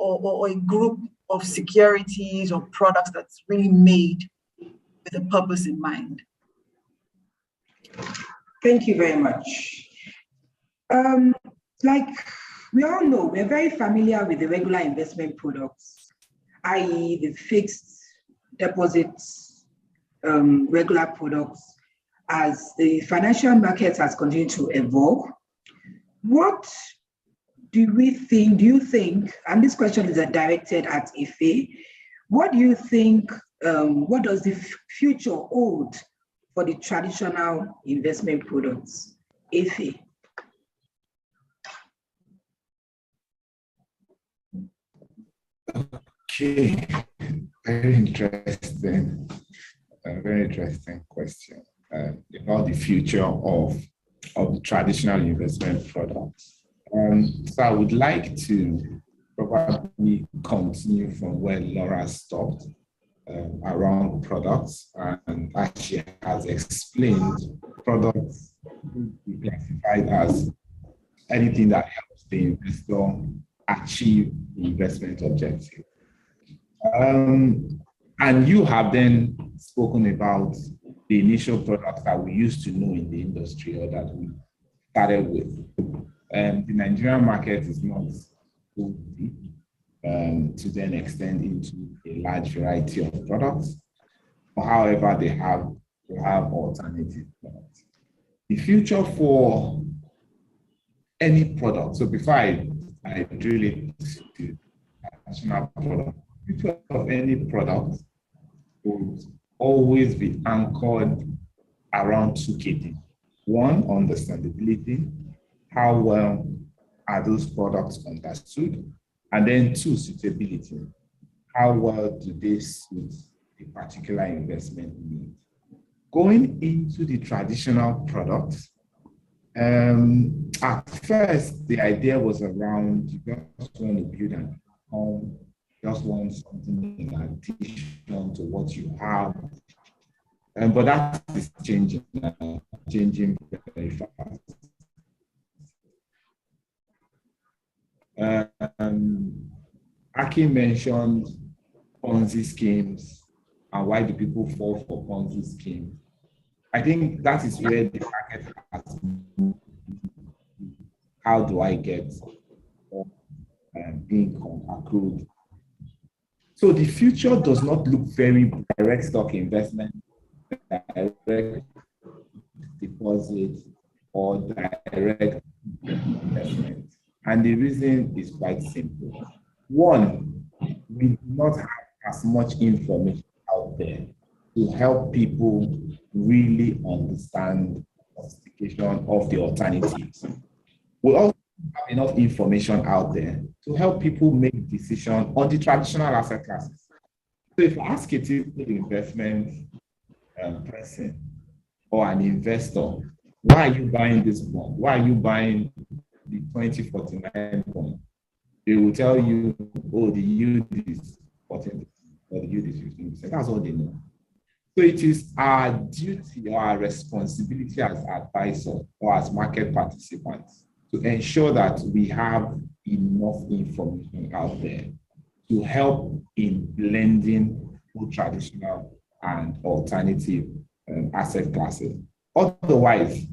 or a group of securities or products that's really made with a purpose in mind. Thank you very much. Like we all know, we're very familiar with the regular investment products, i.e. the fixed deposits, regular products. As the financial market has continued to evolve, what do you think, and this question is directed at Ife, what do you think, what does the future hold for the traditional investment products? Ife. Okay, very interesting question about the future of the traditional investment products. So I would like to probably continue from where Laura stopped around products, and as she has explained, products can be classified as anything that helps the investor achieve the investment objective. And you have then spoken about the initial products that we used to know in the industry or that we started with. The Nigerian market is not so deep to then extend into a large variety of products. However, they have alternative products. The future for any product, so before I drill it to national product, the future of any product would always be anchored around two key things. One, understandability. How well are those products understood? And then two, suitability. How well do they suit the particular investment need? Going into the traditional products, at first, the idea was around you just want to build an home, just want something in addition to what you have. But that is changing very fast. Aki mentioned Ponzi schemes and why do people fall for Ponzi schemes. I think that is where the market has moved. How do I get income accrued? So the future does not look very direct stock investment, direct deposit, or direct investment. And the reason is quite simple. One, we do not have as much information out there to help people really understand the sophistication of the alternatives. We also have enough information out there to help people make decisions on the traditional asset classes. So if I ask a typical investment person or an investor, why are you buying this bond? Why are you buying the 2049 bond? They will tell you, oh, the yield is 14% or the yield is 15%. That's all they know. So it is our duty or our responsibility as advisors or as market participants to ensure that we have enough information out there to help in blending both traditional and alternative asset classes. Otherwise,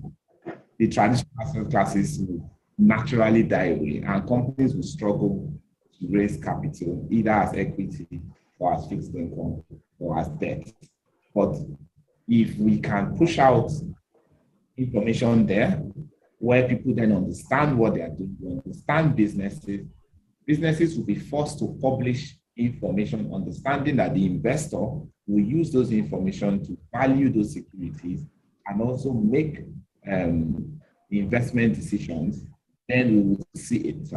the traditional asset classes will naturally die away and companies will struggle to raise capital either as equity or as fixed income or as debt. But if we can push out information there where people then understand what they are doing, understand businesses will be forced to publish information, understanding that the investor will use those information to value those securities and also make investment decisions. Then we will see it,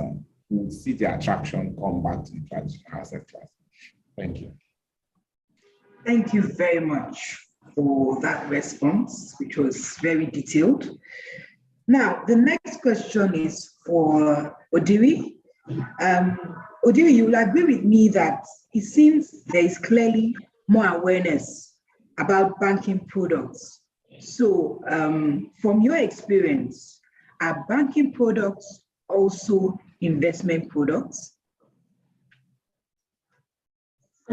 we will see the attraction come back to the traditional asset class. Thank you. Thank you very much for that response, which was very detailed. Now, the next question is for Odiri. Odiri, you will agree with me that it seems there is clearly more awareness about banking products. So, from your experience, are banking products also investment products?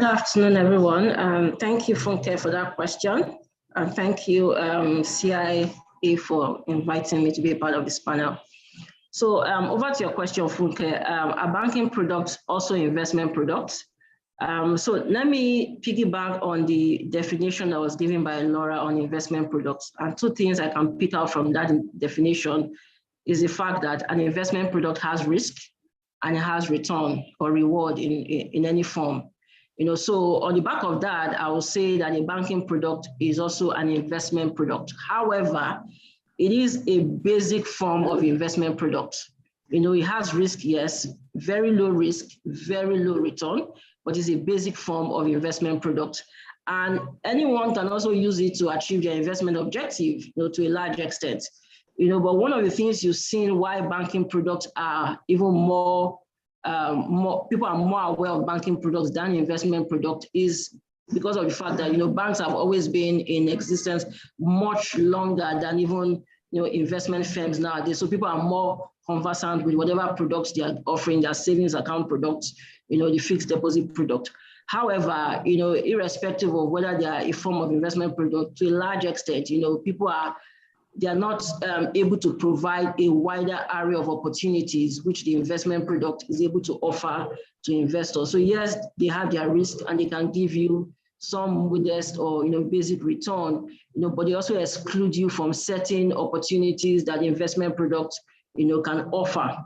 Good afternoon, everyone. Thank you, Funke, for that question. And thank you, CIA, for inviting me to be a part of this panel. So over to your question, Funke. Are banking products also investment products? So let me piggyback on the definition that was given by Laura on investment products. And two things I can pick out from that definition is the fact that an investment product has risk and it has return or reward in any form. So on the back of that, I will say that a banking product is also an investment product. However, it is a basic form of investment product. It has risk, yes, very low risk, very low return, but it's a basic form of investment product. And anyone can also use it to achieve their investment objective, to a large extent. But one of the things you've seen why banking products are even more people are more aware of banking products than investment product is because of the fact that banks have always been in existence much longer than even investment firms nowadays. So people are more conversant with whatever products they are offering, their savings account products, the fixed deposit product. However, irrespective of whether they are a form of investment product, to a large extent, they are not able to provide a wider array of opportunities which the investment product is able to offer to investors. So yes, they have their risk and they can give you some modest or basic return, but they also exclude you from certain opportunities that the investment products can offer,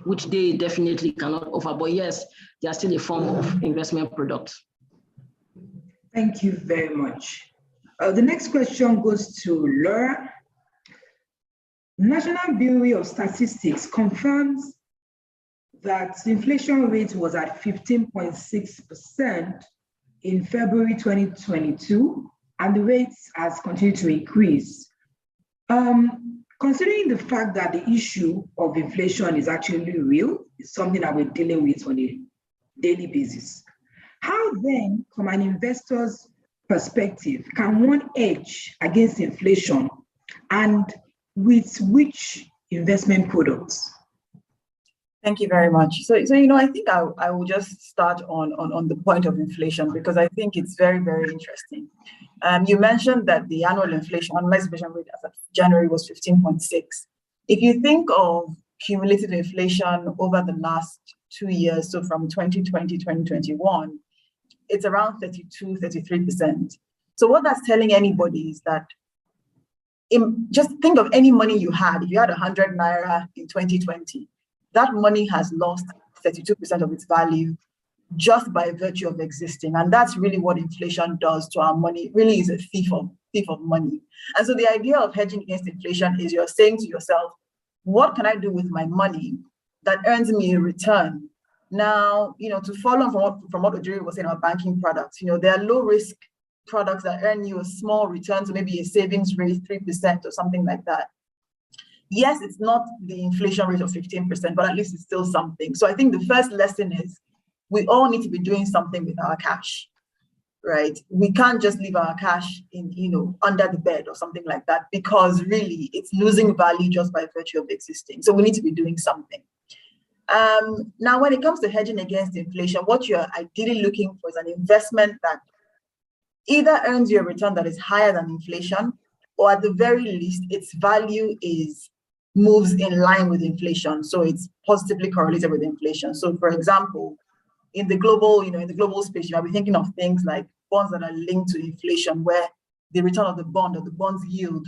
which they definitely cannot offer. But yes, they are still a form of investment products. Thank you very much. The next question goes to Laura. National Bureau of Statistics confirms that the inflation rate was at 15.6% in February 2022, and the rate has continued to increase. Considering the fact that the issue of inflation is actually real, it's something that we're dealing with on a daily basis, how then, from an investor's perspective, can one hedge against inflation, and with which investment products? Thank you very much. So I think I will just start on the point of inflation, because I think it's very, very interesting. You mentioned that the annual inflation, annualized inflation rate as of January was 15.6. If you think of cumulative inflation over the last 2 years, so from 2020 to 2021, it's around 32, 33%. So what that's telling anybody is that just think of any money you had. If you had 100 naira in 2020, that money has lost 32% of its value just by virtue of existing. And that's really what inflation does to our money. It really is a thief of money. And so the idea of hedging against inflation is you're saying to yourself, what can I do with my money that earns me a return? Now, to follow from what Ojiri was saying about banking products, there are low risk products that earn you a small return, so maybe a savings rate 3% or something like that. Yes, it's not the inflation rate of 15%, but at least it's still something. So I think the first lesson is we all need to be doing something with our cash, right? We can't just leave our cash in, under the bed or something like that, because really it's losing value just by virtue of existing. So we need to be doing something. Now, when it comes to hedging against inflation, what you're ideally looking for is an investment that either earns you a return that is higher than inflation, or at the very least, its value moves in line with inflation. So it's positively correlated with inflation. So for example, in the global space, you might be thinking of things like bonds that are linked to inflation, where the return of the bond or the bond's yield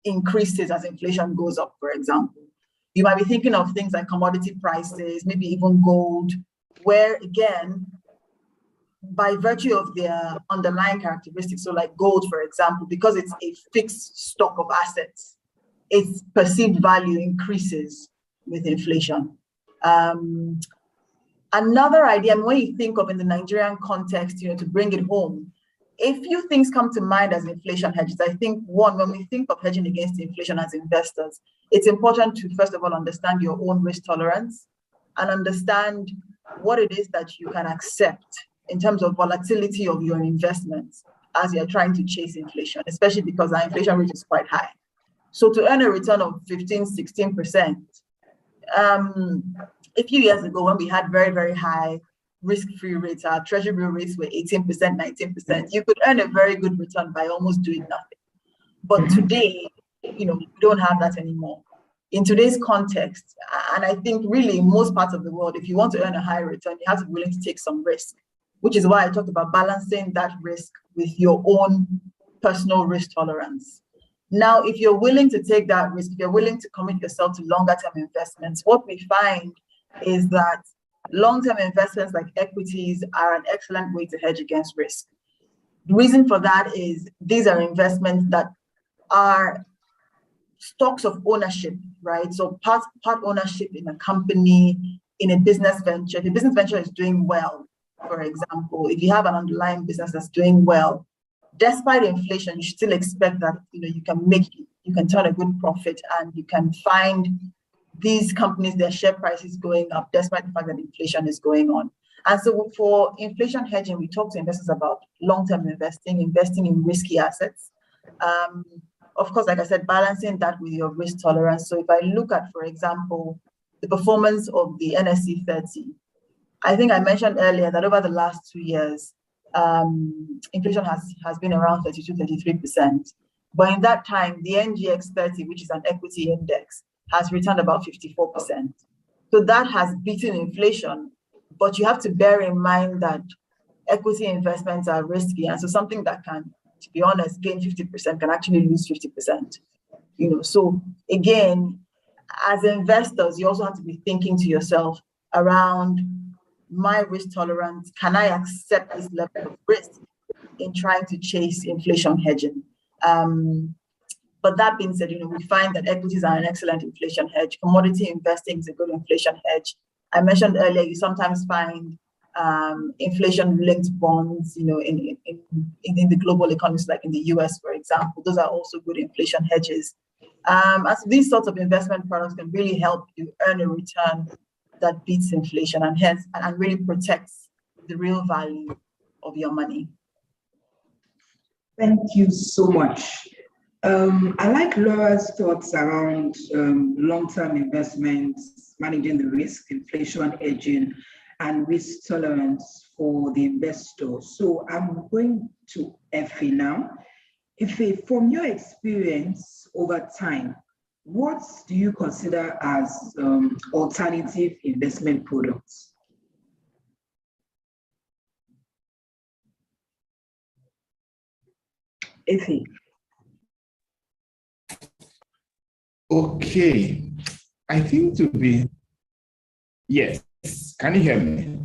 increases as inflation goes up, for example. You might be thinking of things like commodity prices, maybe even gold, where again, by virtue of their underlying characteristics, so like gold, for example, because it's a fixed stock of assets, its perceived value increases with inflation. Another idea, and when you think of in the Nigerian context, to bring it home, a few things come to mind as inflation hedges. I think one, when we think of hedging against inflation as investors, it's important to first of all understand your own risk tolerance and understand what it is that you can accept in terms of volatility of your investments as you're trying to chase inflation, especially because our inflation rate is quite high. So to earn a return of 15, 16%, a few years ago when we had very, very high risk-free rates, our treasury rates were 18%, 19%, you could earn a very good return by almost doing nothing. But today, we don't have that anymore. In today's context, and I think really in most parts of the world, if you want to earn a high return, you have to be willing to take some risk, which is why I talked about balancing that risk with your own personal risk tolerance. Now, if you're willing to take that risk, if you're willing to commit yourself to longer term investments, what we find is that long-term investments like equities are an excellent way to hedge against risk. The reason for that is these are investments that are stocks of ownership, right? So part ownership in a company, in a business venture. If a business venture is doing well, for example, if you have an underlying business that's doing well, despite inflation, you still expect that you can turn a good profit, and you can find these companies, their share prices going up despite the fact that inflation is going on. And so for inflation hedging, we talk to investors about long-term investing in risky assets. Of course, like I said, balancing that with your risk tolerance. So if I look at, for example, the performance of the NSE 30, I think I mentioned earlier that over the last 2 years, inflation has been around 32-33%. But in that time, the NGX 30, which is an equity index, has returned about 54%. So that has beaten inflation, but you have to bear in mind that equity investments are risky. And so something that can, to be honest, gain 50% can actually lose 50%. So again, as investors, you also have to be thinking to yourself around my risk tolerance. Can I accept this level of risk in trying to chase inflation hedging? But that being said, we find that equities are an excellent inflation hedge. Commodity investing is a good inflation hedge. I mentioned earlier, you sometimes find inflation-linked bonds, in the global economies, like in the US, for example. Those are also good inflation hedges. As these sorts of investment products can really help you earn a return that beats inflation and really protects the real value of your money. Thank you so much. I like Laura's thoughts around long-term investments, managing the risk, inflation hedging, and risk tolerance for the investor. So I'm going to Efe now. Efe, from your experience over time, what do you consider as alternative investment products? Efe. Okay, I think yes. Can you hear me?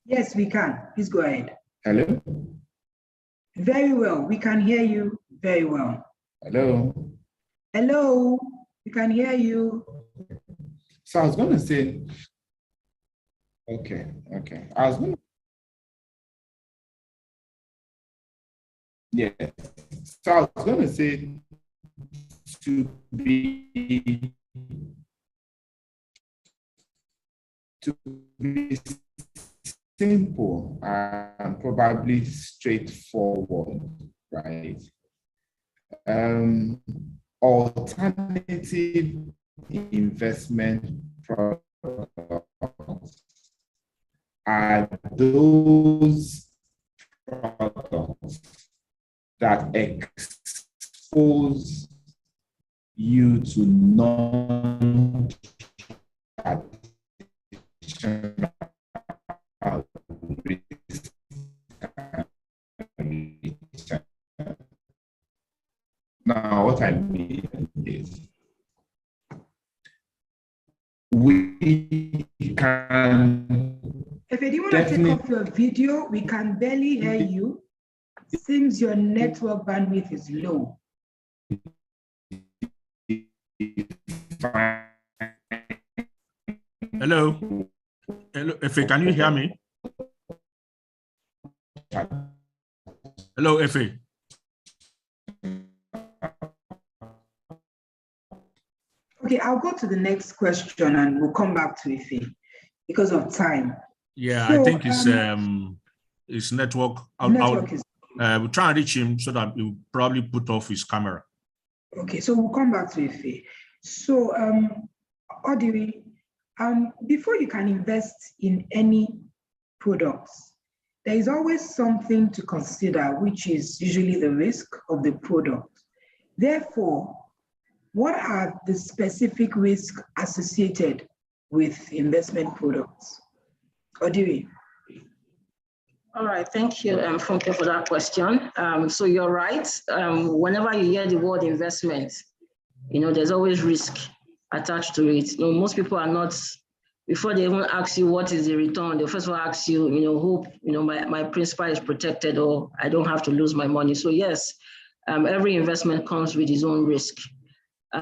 Yes, we can. Please go ahead. Hello? Very well. We can hear you very well. Hello? Hello, we can hear you. So I was going to say, okay. I was going to, yeah. So I was going to say, to be simple and probably straightforward, right? Alternative investment products are those products that expose you to non-traditional risk. Now, what I mean is we can. If you want to take off your video, we can barely hear you. Seems your network bandwidth is low. Hello, Efe, can you hear me? Hello, Efe. Okay, I'll go to the next question and we'll come back to Efe because of time. Yeah, so, I think his network. We'll try and reach him so that he'll probably put off his camera. Okay, so we'll come back to Efe. So, Odiri, before you can invest in any products, there is always something to consider, which is usually the risk of the product. Therefore, what are the specific risks associated with investment products? Odiri. All right, thank you, Funke, for that question. So you're right. Whenever you hear the word investment, there's always risk attached to it. Most people are not, before they even ask you what is the return, they first of all ask you, hope, my principal is protected or I don't have to lose my money. So yes, every investment comes with its own risk.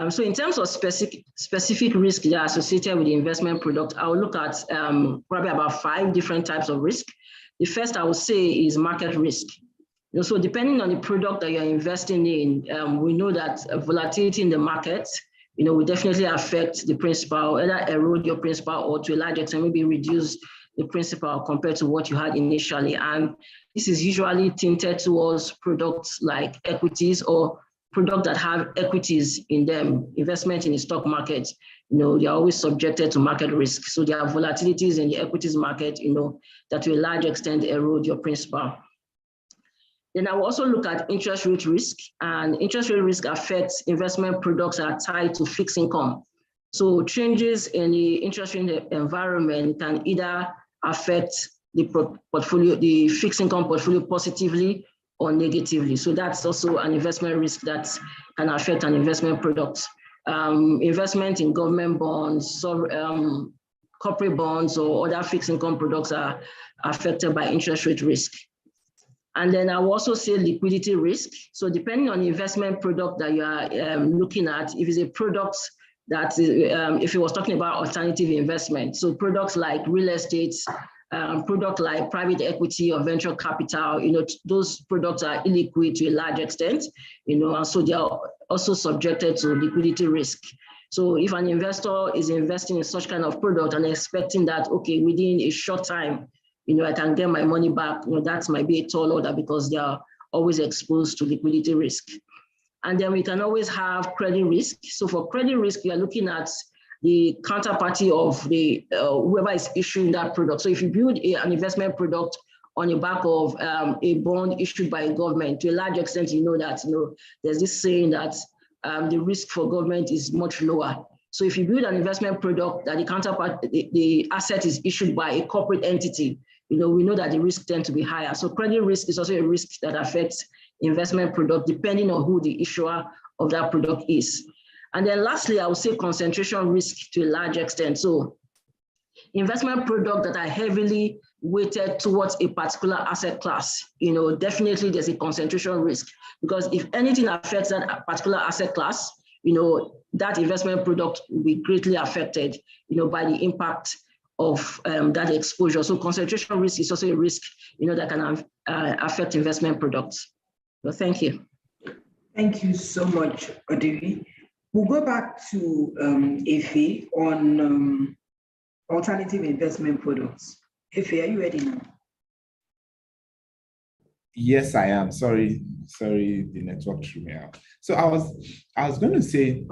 So in terms of specific risk that are associated with the investment product, I will look at probably about 5 different types of risk. The first I would say is market risk. So depending on the product that you're investing in, we know that volatility in the market, will definitely affect the principal, either erode your principal or to a large extent maybe reduce the principal compared to what you had initially. And this is usually tinted towards products like equities or products that have equities in them. Investment in the stock market, they are always subjected to market risk. So there are volatilities in the equities market, that to a large extent erode your principal. Then I will also look at interest rate risk, and interest rate risk affects investment products that are tied to fixed income. So changes in the interest rate environment can either affect the portfolio, the fixed income portfolio positively or negatively. So that's also an investment risk that can affect an investment product. Investment in government bonds, corporate bonds, or other fixed income products are affected by interest rate risk. And then I will also say liquidity risk. So depending on the investment product that you are looking at, if it's a product that, if you was talking about alternative investment, so products like real estate, product like private equity or venture capital, those products are illiquid to a large extent, and so they are also subjected to liquidity risk. So if an investor is investing in such kind of product and expecting that, okay, within a short time, I can get my money back, that might be a tall order because they are always exposed to liquidity risk. And then we can always have credit risk. So for credit risk, we are looking at the counterparty of the whoever is issuing that product. So if you build an investment product on the back of a bond issued by a government, to a large extent, that there's this saying that the risk for government is much lower. So if you build an investment product that the counterpart, the asset is issued by a corporate entity, we know that the risk tends to be higher. So credit risk is also a risk that affects investment product depending on who the issuer of that product is. And then lastly, I would say concentration risk to a large extent. So investment products that are heavily weighted towards a particular asset class, definitely there's a concentration risk, because if anything affects that particular asset class, that investment product will be greatly affected, by the impact of that exposure. So concentration risk is also a risk, that can affect investment products. So thank you. Thank you so much, Odiri. We'll go back to Efe on alternative investment products. Efe, are you ready now? Yes, I am. Sorry, the network threw me out. So I was going to say,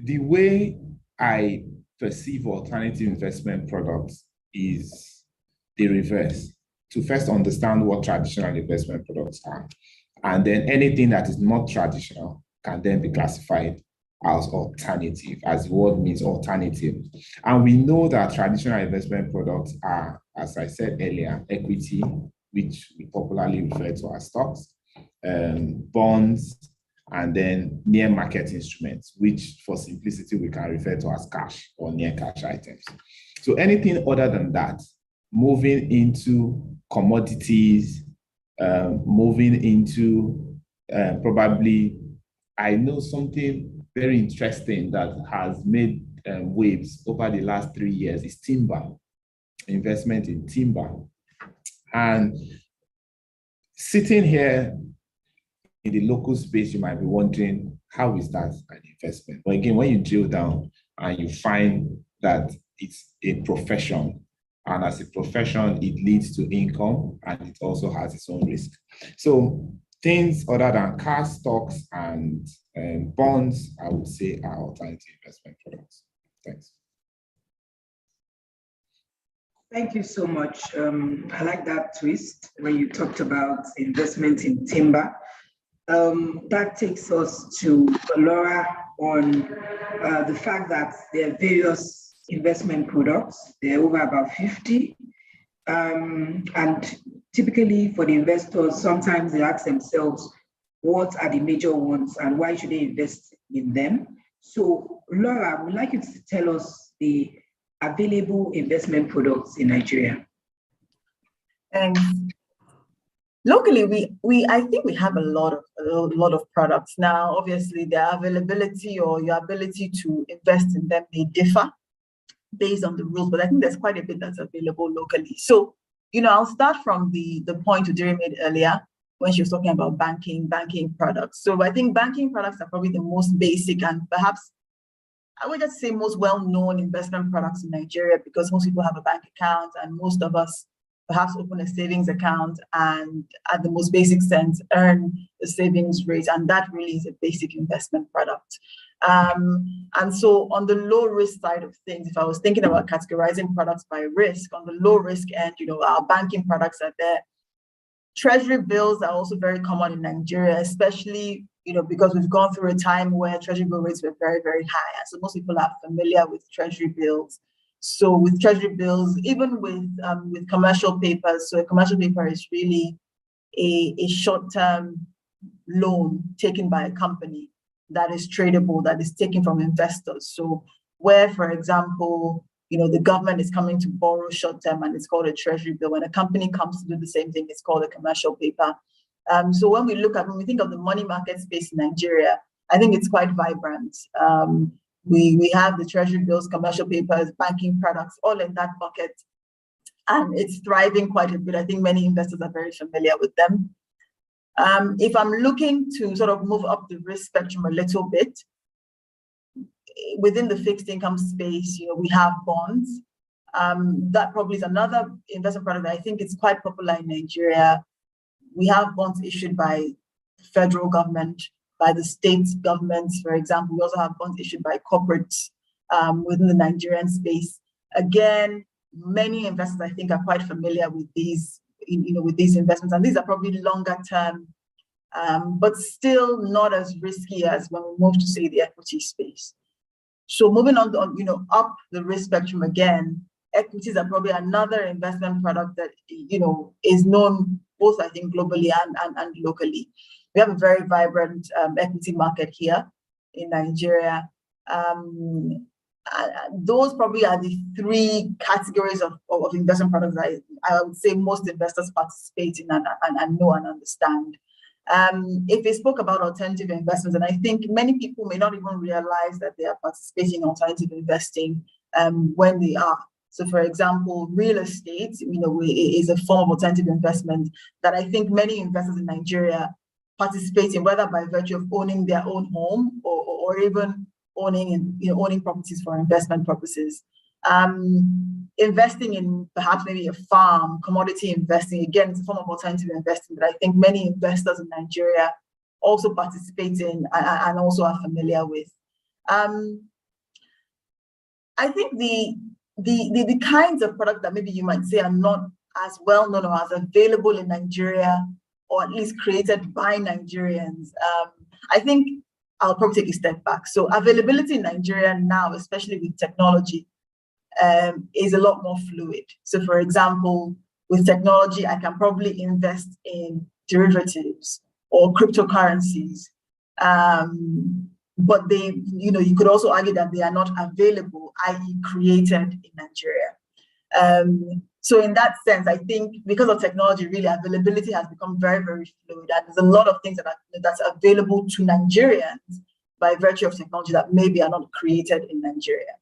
the way I perceive alternative investment products is the reverse. To first understand what traditional investment products are, and then anything that is not traditional can then be classified as alternative, as the word means alternative. And we know that traditional investment products are, as I said earlier, equity, which we popularly refer to as stocks, bonds, and then near market instruments, which for simplicity we can refer to as cash or near cash items. So anything other than that, moving into commodities, moving into probably, I know something very interesting that has made waves over the last 3 years is timber, investment in timber. And sitting here in the local space, you might be wondering, how is that an investment? But again, when you drill down and you find that it's a profession, and as a profession, it leads to income and it also has its own risk. So things other than cash, stocks, and bonds, I would say, are alternative investment products. Thanks. Thank you so much. I like that twist when you talked about investment in timber. That takes us to Laura on the fact that there are various investment products. There are over about 50. And typically for the investors, sometimes they ask themselves, what are the major ones and why should they invest in them? So Laura, I would like you to tell us the available investment products in Nigeria. Thanks. Locally, I think we have a lot of products now. Obviously, their availability or your ability to invest in them may differ based on the rules, but I think there's quite a bit that's available locally. So, I'll start from the point Udiri made earlier when she was talking about banking products. So I think banking products are probably the most basic and perhaps I would just say most well-known investment products in Nigeria, because most people have a bank account and most of us perhaps open a savings account and at the most basic sense earn a savings rate, and that really is a basic investment product. And so on the low risk side of things, if I was thinking about categorizing products by risk, on the low risk end, our banking products are there. Treasury bills are also very common in Nigeria, especially because we've gone through a time where treasury bill rates were very, very high. And so most people are familiar with treasury bills. So with treasury bills, even with commercial papers, so a commercial paper is really a short-term loan taken by a company that is tradable, that is taken from investors. So where, for example, the government is coming to borrow short-term and it's called a treasury bill. When a company comes to do the same thing, it's called a commercial paper. So when we think of the money market space in Nigeria, I think it's quite vibrant. We have the treasury bills, commercial papers, banking products, all in that bucket. And it's thriving quite a bit. I think many investors are very familiar with them. If I'm looking to sort of move up the risk spectrum a little bit, within the fixed income space, we have bonds. That probably is another investment product that I think is quite popular in Nigeria. We have bonds issued by the federal government, by the state governments, for example. We also have bonds issued by corporates within the Nigerian space. Again, many investors, I think, are quite familiar with these, with these investments, and these are probably longer term, but still not as risky as when we move to, say, the equity space. So moving on, up the risk spectrum again, equities are probably another investment product that, is known both, I think, globally and locally. We have a very vibrant equity market here in Nigeria. Those probably are the three categories of investment products that I would say most investors participate in and know and understand. If they spoke about alternative investments, and I think many people may not even realize that they are participating in alternative investing when they are. So, for example, real estate, is a form of alternative investment that I think many investors in Nigeria participate in, whether by virtue of owning their own home or even owning properties for investment purposes. Investing in perhaps maybe a farm, commodity investing, again, it's a form of alternative investing that I think many investors in Nigeria also participate in and also are familiar with. I think the kinds of products that maybe you might say are not as well known or as available in Nigeria, or at least created by Nigerians, I think I'll probably take a step back. So availability in Nigeria now, especially with technology, is a lot more fluid. So for example, with technology, I can probably invest in derivatives or cryptocurrencies. But they, you could also argue that they are not available, i.e. created in Nigeria. So in that sense, I think because of technology, really availability has become very, very fluid. And there's a lot of things that's available to Nigerians by virtue of technology that maybe are not created in Nigeria.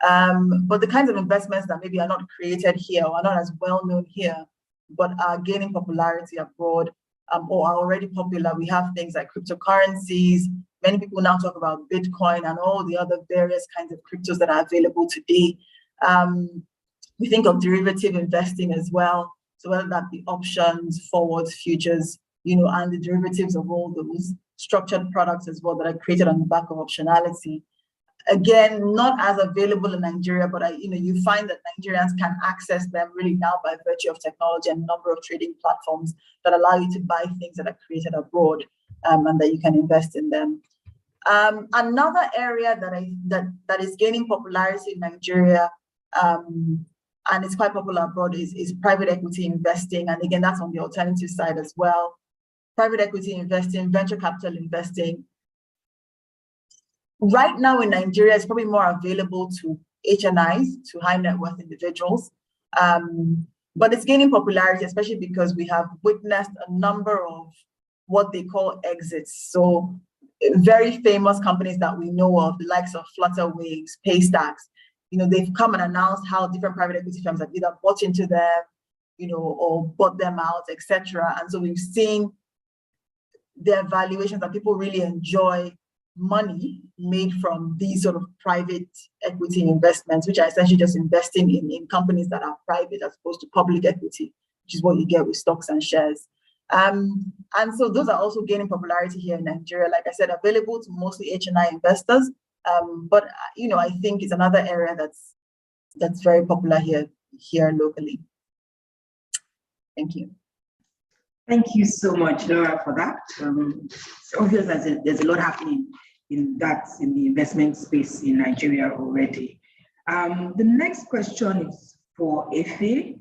But the kinds of investments that maybe are not created here or are not as well known here, but are gaining popularity abroad or are already popular, we have things like cryptocurrencies. Many people now talk about Bitcoin and all the other various kinds of cryptos that are available today. We think of derivative investing as well. So whether that be options, forwards, futures, and the derivatives of all those structured products as well that are created on the back of optionality. again, not as available in Nigeria, but you find that Nigerians can access them really now by virtue of technology and number of trading platforms that allow you to buy things that are created abroad, and that you can invest in them. Another area that is gaining popularity in Nigeria, and it's quite popular abroad, is private equity investing. And again, that's on the alternative side as well. Private equity investing, venture capital investing. Right now in Nigeria, it's probably more available to HNIs, to high net worth individuals. But it's gaining popularity, especially because we have witnessed a number of what they call exits. So very famous companies that we know of, the likes of Flutterwave, Paystacks, they've come and announced how different private equity firms have either bought into them, or bought them out, etc. And so we've seen their valuations that people really enjoy money made from these sort of private equity investments, which are essentially just investing in companies that are private as opposed to public equity, which is what you get with stocks and shares. And so those are also gaining popularity here in Nigeria. Like I said, available to mostly HNI investors. But I think it's another area that's very popular here locally. Thank you. Thank you so much, Laura, for that. It's obvious that there's a lot happening in the investment space in Nigeria already. The next question is for Efe,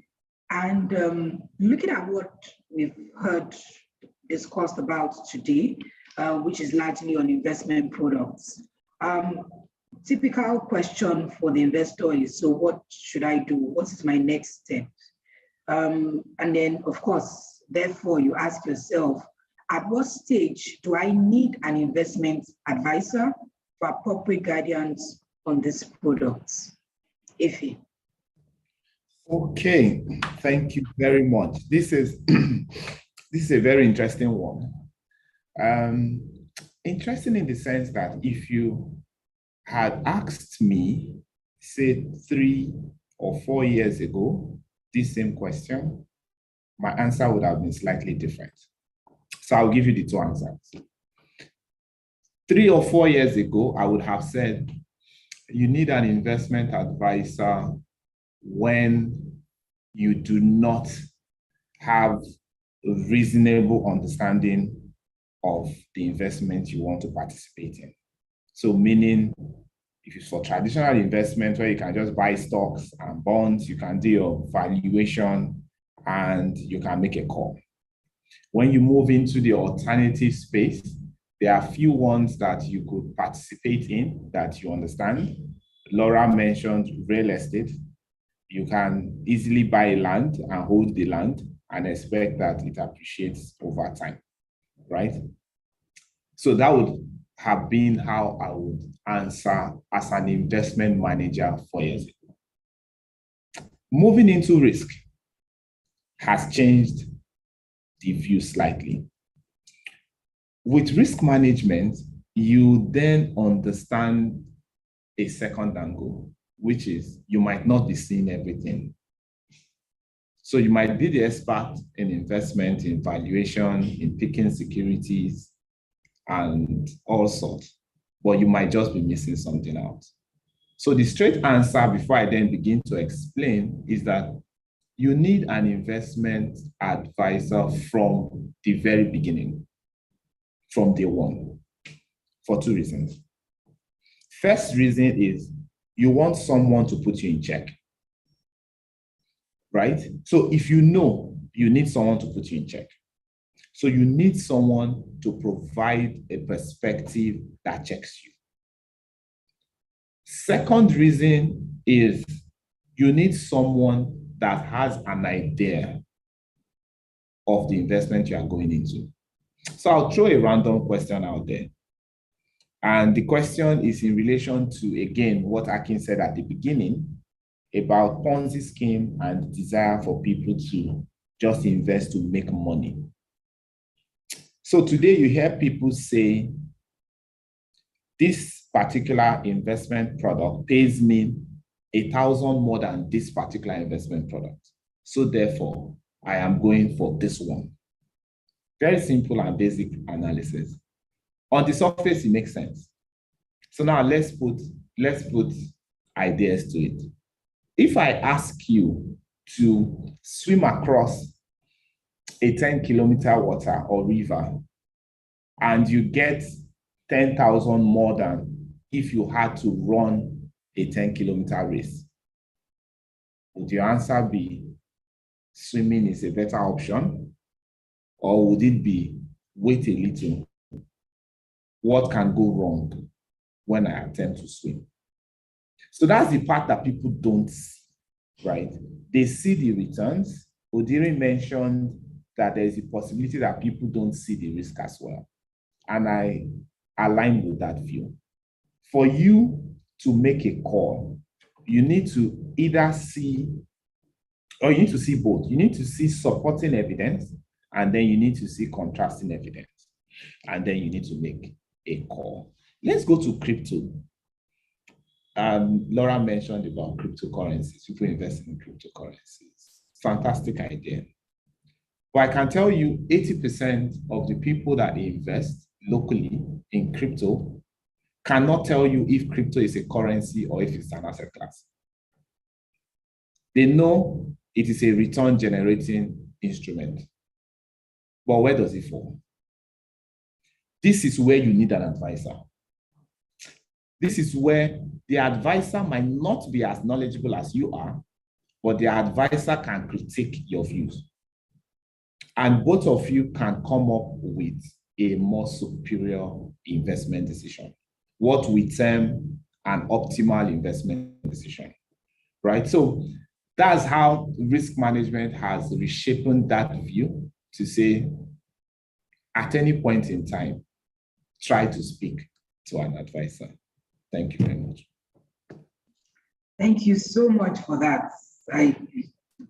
and looking at what we've heard discussed about today, which is largely on investment products. Typical question for the investor is, so what should I do? What is my next step? And then, of course, therefore, you ask yourself, at what stage do I need an investment advisor for appropriate guidance on these products? Efe. Okay, thank you very much. This is a very interesting one. Interesting in the sense that if you had asked me, say 3 or 4 years ago, this same question, my answer would have been slightly different. So I'll give you the 2 answers. 3 or 4 years ago, I would have said, you need an investment advisor when you do not have a reasonable understanding of the investment you want to participate in. So meaning, if it's for traditional investment where you can just buy stocks and bonds, you can do your valuation and you can make a call. When you move into the alternative space, there are few ones that you could participate in that you understand. Laura mentioned real estate. You can easily buy land and hold the land and expect that it appreciates over time, right? So that would have been how I would answer as an investment manager 4 years ago. Moving into risk has changed the view slightly. With risk management, you then understand a second angle, which is you might not be seeing everything. So you might be the expert in investment, in valuation, in picking securities, and all sorts, but you might just be missing something out. So the straight answer before I then begin to explain is that you need an investment advisor from the very beginning, from day one, for 2 reasons. First reason is you want someone to put you in check, right? So if you know you need someone to put you in check, so you need someone to provide a perspective that checks you. Second reason is you need someone that has an idea of the investment you are going into. So I'll throw a random question out there. And the question is in relation to, again, what Akin said at the beginning about Ponzi scheme and desire for people to just invest to make money. So today you hear people say, this particular investment product pays me 1,000 more than this particular investment product. So therefore, I am going for this one. Very simple and basic analysis. On the surface, it makes sense. So now let's put let's put ideas to it. If I ask you to swim across a 10-kilometer water or river, and you get 10,000 more than if you had to run a 10-kilometer race, would your answer be swimming is a better option? Or would it be wait a little? What can go wrong when I attempt to swim? So that's the part that people don't see, right? They see the returns. Odiri mentioned that there is a possibility that people don't see the risk as well. And I align with that view. For you to make a call, you need to either see, or you need to see both. You need to see supporting evidence, and then you need to see contrasting evidence. And then you need to make a call. Let's go to crypto. Laura mentioned about cryptocurrencies, people investing in cryptocurrencies. Fantastic idea. But I can tell you 80% of the people that invest locally in crypto cannot tell you if crypto is a currency or if it's an asset class. They know it is a return generating instrument. But where does it fall? This is where you need an advisor. This is where the advisor might not be as knowledgeable as you are, but the advisor can critique your views. And both of you can come up with a more superior investment decision, what we term an optimal investment decision, right? So that's how risk management has reshaped that view to say, at any point in time, try to speak to an advisor. Thank you very much. Thank you so much for that. I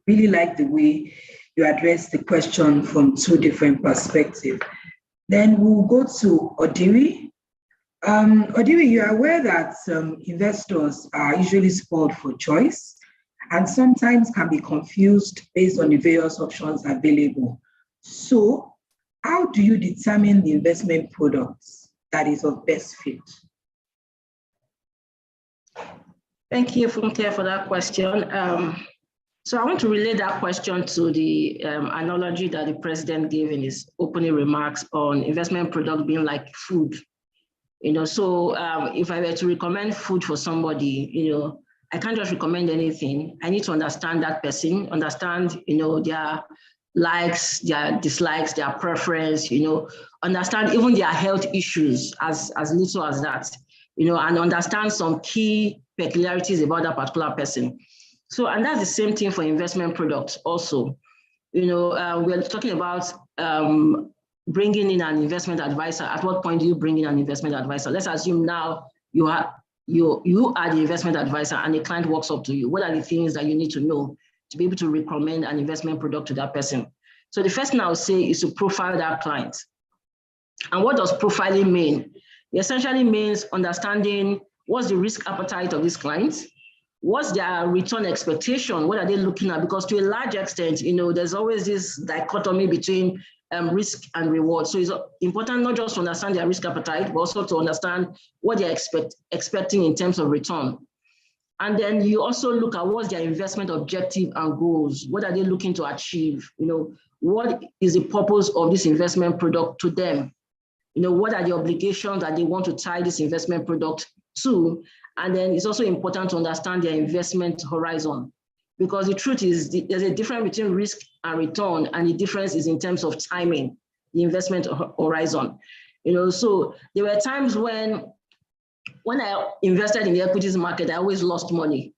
really like the way you address the question from two different perspectives. Then we'll go to Odiri. Odiri, you're aware that investors are usually spoiled for choice and sometimes can be confused based on the various options available. So how do you determine the investment products that is of best fit? Thank you, Funke, for that question. So I want to relate that question to the analogy that the president gave in his opening remarks on investment product being like food. So if I were to recommend food for somebody, I can't just recommend anything. I need to understand that person, understand, their likes, their dislikes, their preference, understand even their health issues as little as that, and understand some key peculiarities about that particular person. So, and that's the same thing for investment products also. We're talking about bringing in an investment advisor. At what point do you bring in an investment advisor? Let's assume now you are the investment advisor and a client walks up to you. What are the things that you need to know to be able to recommend an investment product to that person? So the first thing I would say is to profile that client. And what does profiling mean? It essentially means understanding what's the risk appetite of this client, what's their return expectation, what are they looking at? Because to a large extent, there's always this dichotomy between risk and reward. So it's important not just to understand their risk appetite, but also to understand what they're expecting in terms of return. And then you also look at what's their investment objective and goals. What are they looking to achieve? What is the purpose of this investment product to them? What are the obligations that they want to tie this investment product to? And then it's also important to understand their investment horizon, because the truth is there's a difference between risk and return, and the difference is in terms of timing, the investment horizon. So there were times when I invested in the equities market, I always lost money.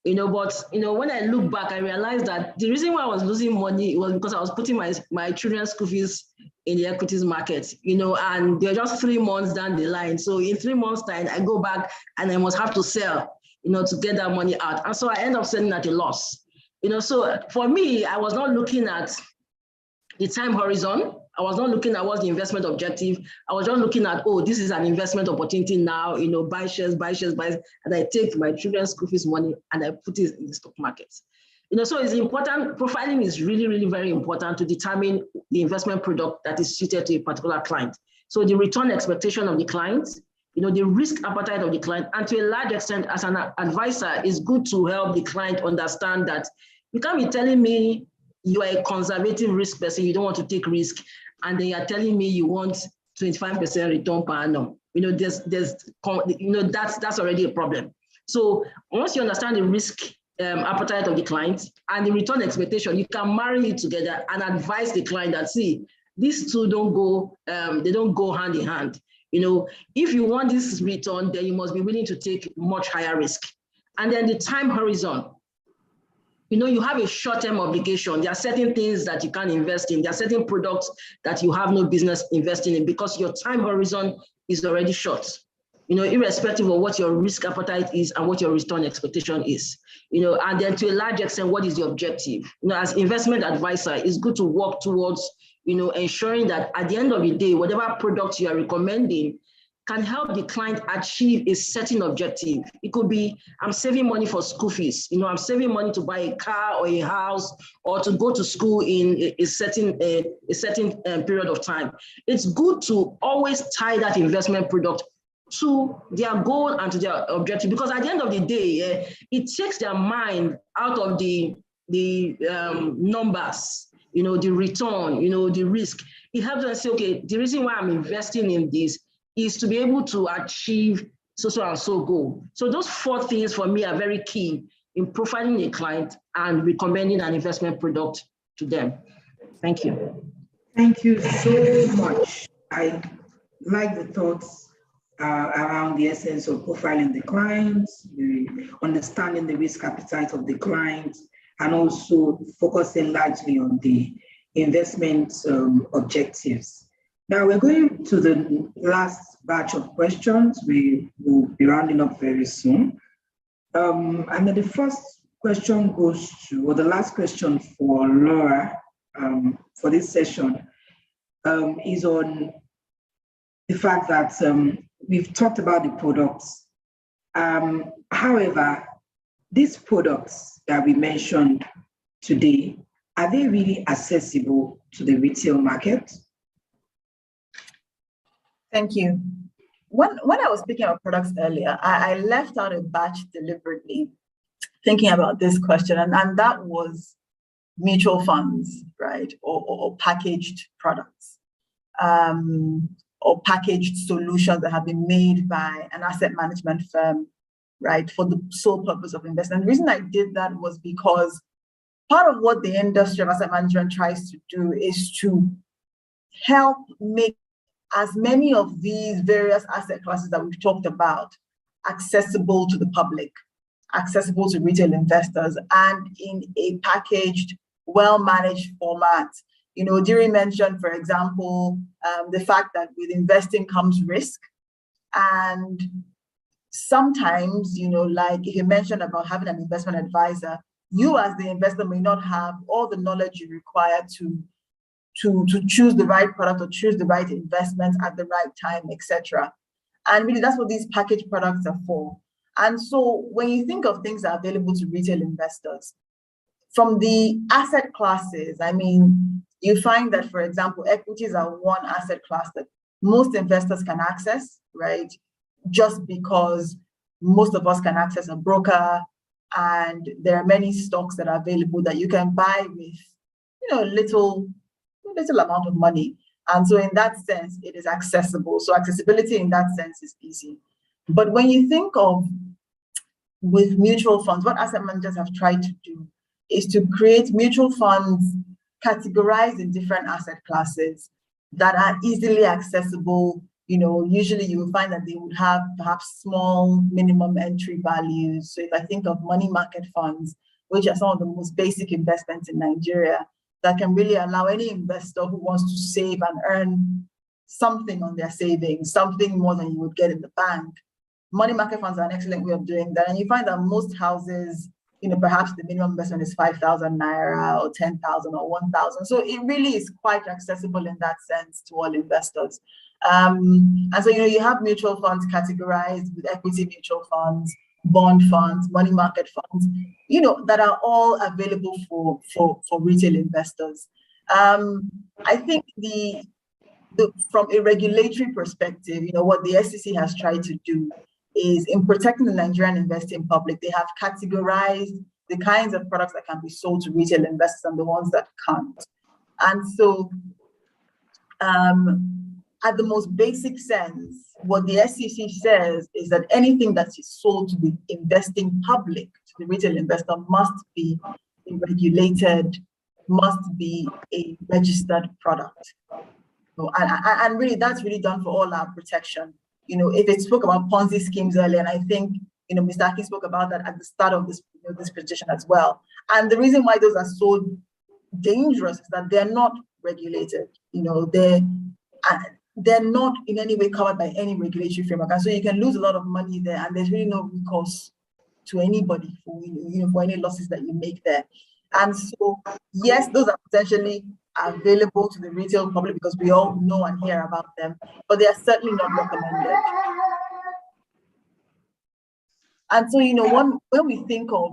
But when I look back, I realized that the reason why I was losing money was because I was putting my children's school fees in the equities market, and they're just 3 months down the line. So in 3 months' time, I go back and I must have to sell, to get that money out. And so I end up selling at a loss. So for me, I was not looking at the time horizon. I was not looking at what's the investment objective. I was just looking at, this is an investment opportunity now, buy shares, and I take my children's school fees money and I put it in the stock market. So it's important, profiling is really, really very important to determine the investment product that is suited to a particular client. So the return expectation of the client, the risk appetite of the client. And to a large extent, as an advisor, it's good to help the client understand that you can't be telling me you are a conservative risk person, you don't want to take risk, and then you're telling me you want 25% return per annum. That's already a problem. So once you understand the risk appetite of the client and the return expectation, you can marry it together and advise the client that, see, these two don't go hand in hand. If you want this return, then you must be willing to take much higher risk. And then the time horizon. You have a short-term obligation. There are certain things that you can't invest in. There are certain products that you have no business investing in because your time horizon is already short. Irrespective of what your risk appetite is and what your return expectation is. And then to a large extent, what is the objective? As investment advisor, it's good to work towards, ensuring that at the end of the day, whatever product you are recommending can help the client achieve a certain objective. It could be, I'm saving money for school fees. I'm saving money to buy a car or a house or to go to school in a certain period of time. It's good to always tie that investment product to their goal and to their objective, because at the end of the day, it takes their mind out of the numbers, the return, the risk. It helps them say, okay, the reason why I'm investing in this is to be able to achieve so and so goal. So those 4 things for me are very key in profiling a client and recommending an investment product to them. Thank you. Thank you so much. I like the thoughts around the essence of profiling the client, understanding the risk appetite of the client, and also focusing largely on the investment objectives. Now we're going to the last batch of questions. We will be rounding up very soon. And then the first question goes to, or the last question for Laura for this session is on the fact that we've talked about the products. However, these products that we mentioned today, are they really accessible to the retail market? Thank you. When I was speaking about products earlier, I left out a batch deliberately, thinking about this question, and that was mutual funds, right, or packaged products, or packaged solutions that have been made by an asset management firm, right, for the sole purpose of investment. The reason I did that was because part of what the industry of asset management tries to do is to help make as many of these various asset classes that we've talked about accessible to the public, accessible to retail investors, and in a packaged, well-managed format. Diri mentioned, for example, the fact that with investing comes risk. And sometimes, like you mentioned about having an investment advisor, you as the investor may not have all the knowledge you require to choose the right product or choose the right investment at the right time, etc. And really, that's what these packaged products are for. And so when you think of things that are available to retail investors, from the asset classes, you find that, for example, equities are one asset class that most investors can access, right? Just because most of us can access a broker, and there are many stocks that are available that you can buy with, little amount of money. And so in that sense, it is accessible. So accessibility in that sense is easy. But when you think of with mutual funds, what asset managers have tried to do is to create mutual funds categorized in different asset classes that are easily accessible. Usually you will find that they would have perhaps small minimum entry values. So if I think of money market funds, which are some of the most basic investments in Nigeria, that can really allow any investor who wants to save and earn something on their savings, something more than you would get in the bank. Money market funds are an excellent way of doing that. And you find that most houses, perhaps the minimum investment is 5,000 naira or 10,000 or 1,000. So it really is quite accessible in that sense to all investors. And so, you have mutual funds categorized with equity mutual funds, bond funds, money market funds, that are all available for retail investors. I think the from a regulatory perspective, what the SEC has tried to do is, in protecting the Nigerian investing public, they have categorized the kinds of products that can be sold to retail investors and the ones that can't. And so, at the most basic sense, what the SEC says is that anything that is sold to the investing public, to the retail investor, must be regulated, must be a registered product. And really, that's really done for all our protection. If it spoke about Ponzi schemes earlier, and I think, Mr. Aki spoke about that at the start of this, this presentation as well. And the reason why those are so dangerous is that they're not regulated. They're not in any way covered by any regulatory framework. And so you can lose a lot of money there, and there's really no recourse to anybody for, for any losses that you make there. And so, yes, those are potentially available to the retail public because we all know and hear about them, but they are certainly not recommended. And so, when we think of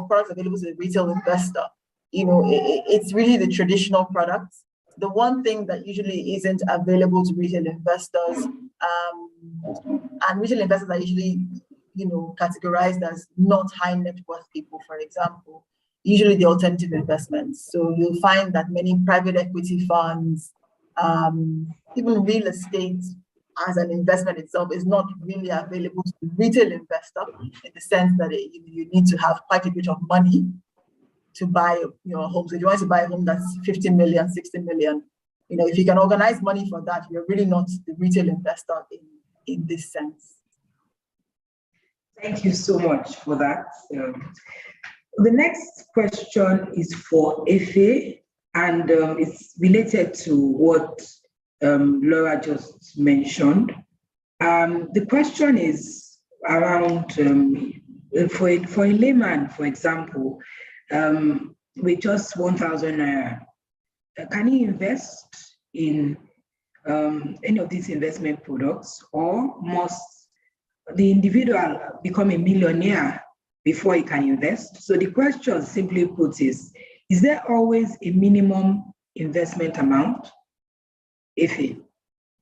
products available to the retail investor, it's really the traditional products. The one thing that usually isn't available to retail investors, and retail investors are usually, categorized as not high net worth people, for example, usually the alternative investments. So you'll find that many private equity funds, even real estate as an investment itself is not really available to the retail investor, in the sense that you need to have quite a bit of money to buy your home. So if you want to buy a home that's 50 million, 60 million, if you can organize money for that, you're really not the retail investor in this sense. Thank you so much for that. The next question is for Efe, and it's related to what Laura just mentioned. The question is around, for a layman, for example, with just 1,000 naira, can he invest in any of these investment products, or must the individual become a millionaire before he can invest? So the question, simply put, is there always a minimum investment amount? Efe.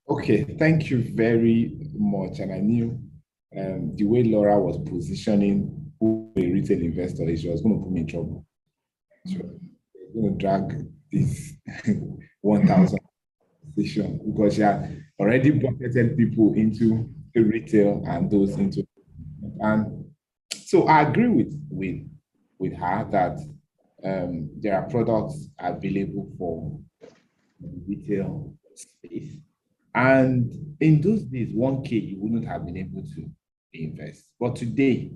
Okay, thank you very much. And I knew the way Laura was positioning who a retail investor is, she was going to put me in trouble. So I'm going to drag this 1,000 position because she had already bucketed people into the retail and those into. And so I agree with her that there are products available for retail space. And in those days, 1K, you wouldn't have been able to invest. But today,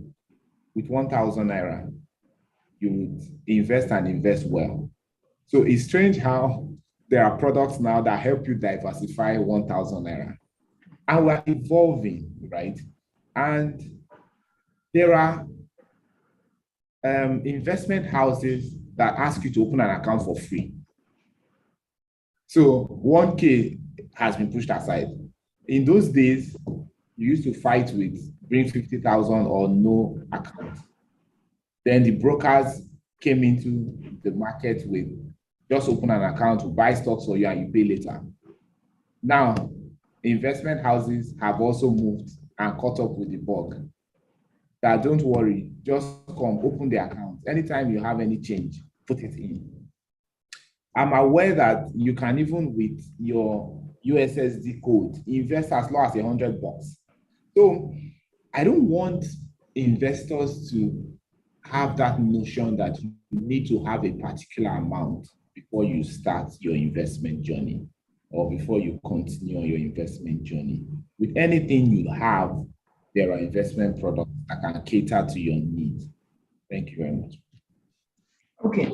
with 1,000 naira, you would invest and invest well. So it's strange how there are products now that help you diversify 1,000 naira. And we're evolving, right? And there are investment houses that ask you to open an account for free. So 1K has been pushed aside. In those days, you used to fight with bring 50,000 or no account. Then the brokers came into the market with just open an account to buy stocks for you and you pay later. Now, investment houses have also moved and caught up with the bug. That don't worry, just come open the account. Anytime you have any change, put it in. I'm aware that you can, even with your USSD code, invest as low as $100. So I don't want investors to have that notion that you need to have a particular amount before you start your investment journey or before you continue on your investment journey. With anything you have, there are investment products that can cater to your needs. Thank you very much. Okay.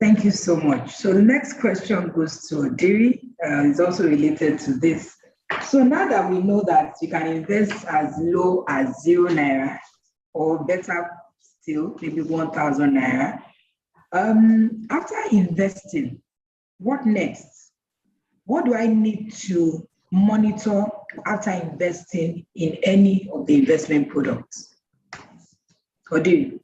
Thank you so much. So the next question goes to Odiri. It's also related to this. So now that we know that you can invest as low as 0 naira, or better still, maybe 1,000 naira, after investing, what next? What do I need to monitor after investing in any of the investment products? Odiri.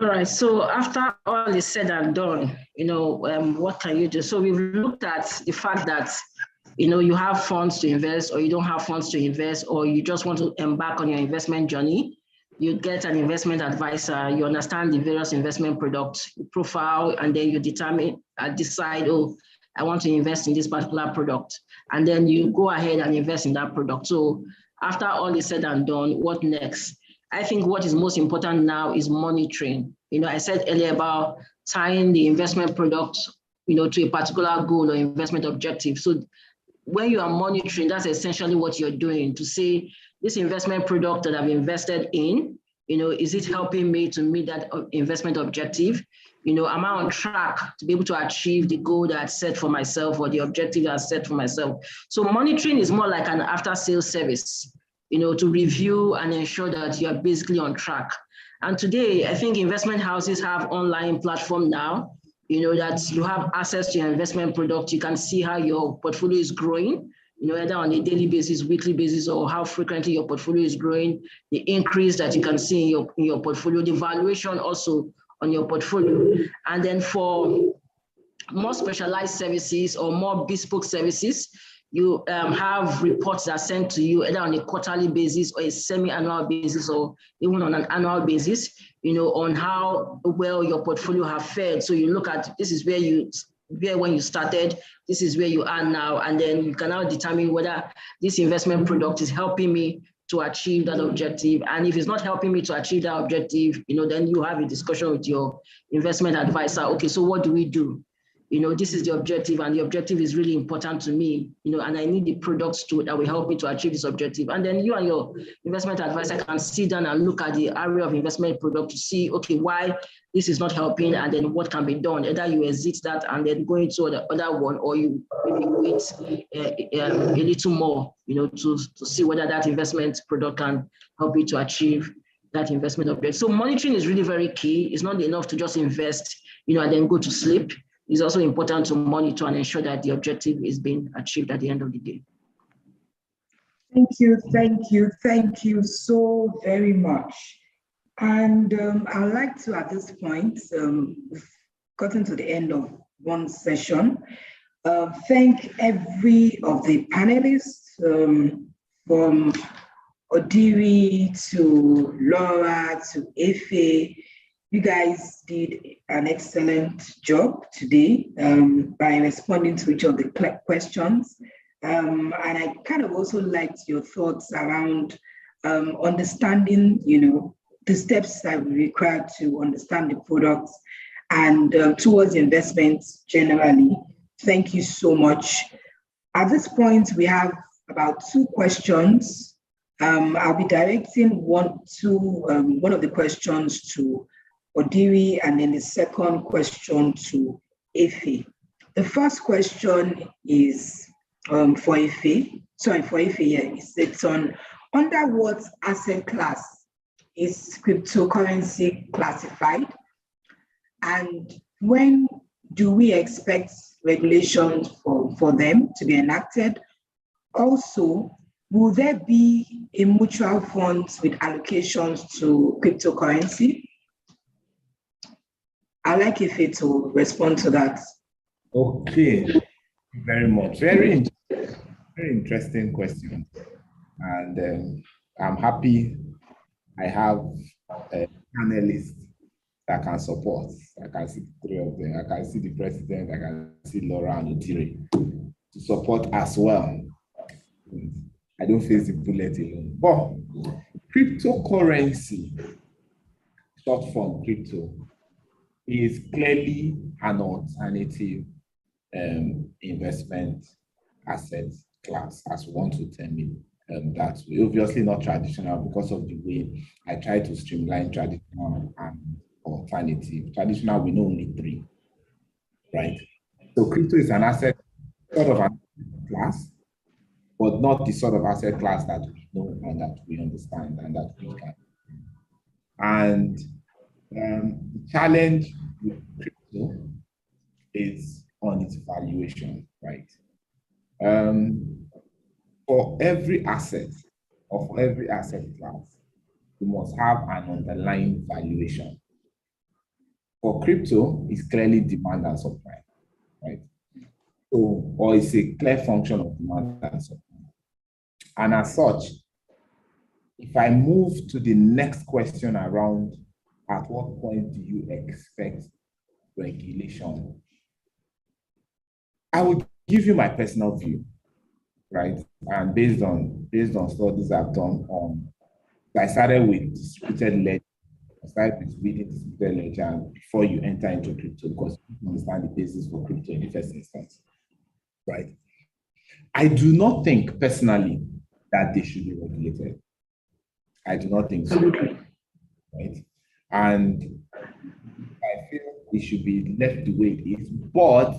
All right, so after all is said and done, what can you do? So we've looked at the fact that you have funds to invest, or you don't have funds to invest, or you just want to embark on your investment journey, you get an investment advisor, you understand the various investment products, you profile, and then you decide, oh, I want to invest in this particular product. And then you go ahead and invest in that product. So after all is said and done, what next? I think what is most important now is monitoring. I said earlier about tying the investment product, to a particular goal or investment objective. So when you are monitoring, that's essentially what you're doing to say, this investment product that I've invested in, is it helping me to meet that investment objective? Am I on track to be able to achieve the goal that I set for myself or the objective that I set for myself? So monitoring is more like an after-sales service, to review and ensure that you're basically on track. And today, I think investment houses have online platform now, that you have access to your investment product. You can see how your portfolio is growing, either on a daily basis, weekly basis, or how frequently your portfolio is growing, the increase that you can see in your portfolio, the valuation also on your portfolio. And then for more specialized services or more bespoke services, you have reports that are sent to you either on a quarterly basis or a semi-annual basis or even on an annual basis, on how well your portfolio have fared. So you look at, this is where when you started, this is where you are now, and then you can now determine whether this investment product is helping me to achieve that objective. And if it's not helping me to achieve that objective, then you have a discussion with your investment advisor. Okay, so what do we do? This is the objective, and the objective is really important to me, and I need the products that will help me to achieve this objective. And then you and your investment advisor can sit down and look at the area of investment product to see, okay, why this is not helping, and then what can be done. Either you exit that and then go into the other one, or you maybe wait a little more, to see whether that investment product can help you to achieve that investment objective. So monitoring is really very key. It's not enough to just invest, and then go to sleep. It's also important to monitor and ensure that the objective is being achieved at the end of the day. Thank you so very much. And I'd like to, at this point, we've gotten to the end of one session, thank every of the panelists, from Odiri to Laura to Efe. You guys did an excellent job today by responding to each of the questions. And I kind of also liked your thoughts around understanding, the steps that we require to understand the products and towards investments generally. Thank you so much. At this point, we have about 2 questions. I'll be directing one of the questions to Odiri, and then the second question to Efe. The first question is for Efe. It's on under what asset class is cryptocurrency classified, and when do we expect regulations for them to be enacted? Also, will there be a mutual funds with allocations to cryptocurrency? I'd like Efe to respond to that. Okay, thank you very much. Very interesting question. And I'm happy I have a panelist that can support. I can see 3 of them. I can see the president, I can see Laura and Odiri to support as well. I don't face the bullet alone. But cryptocurrency, short form crypto, is clearly an alternative investment asset class, as we want to term it. That's obviously not traditional because of the way I try to streamline traditional and alternative. Traditional, we know only 3, right? So crypto is an asset, sort of an class, but not the sort of asset class that we know and that we understand and that we can. And the challenge with crypto is on its valuation, right? For every asset or for every asset class, you must have an underlying valuation. For crypto, it's clearly demand and supply, right? So, or it's a clear function of demand and supply. And as such, if I move to the next question around at what point do you expect regulation? I will give you my personal view, right? And based on studies I've done on, I started with distributed ledger. I started with reading distributed ledger and before you enter into crypto, because you understand the basis for crypto in the first instance, right? I do not think personally that they should be regulated. I do not think so, right? And I feel it should be left the way it is, but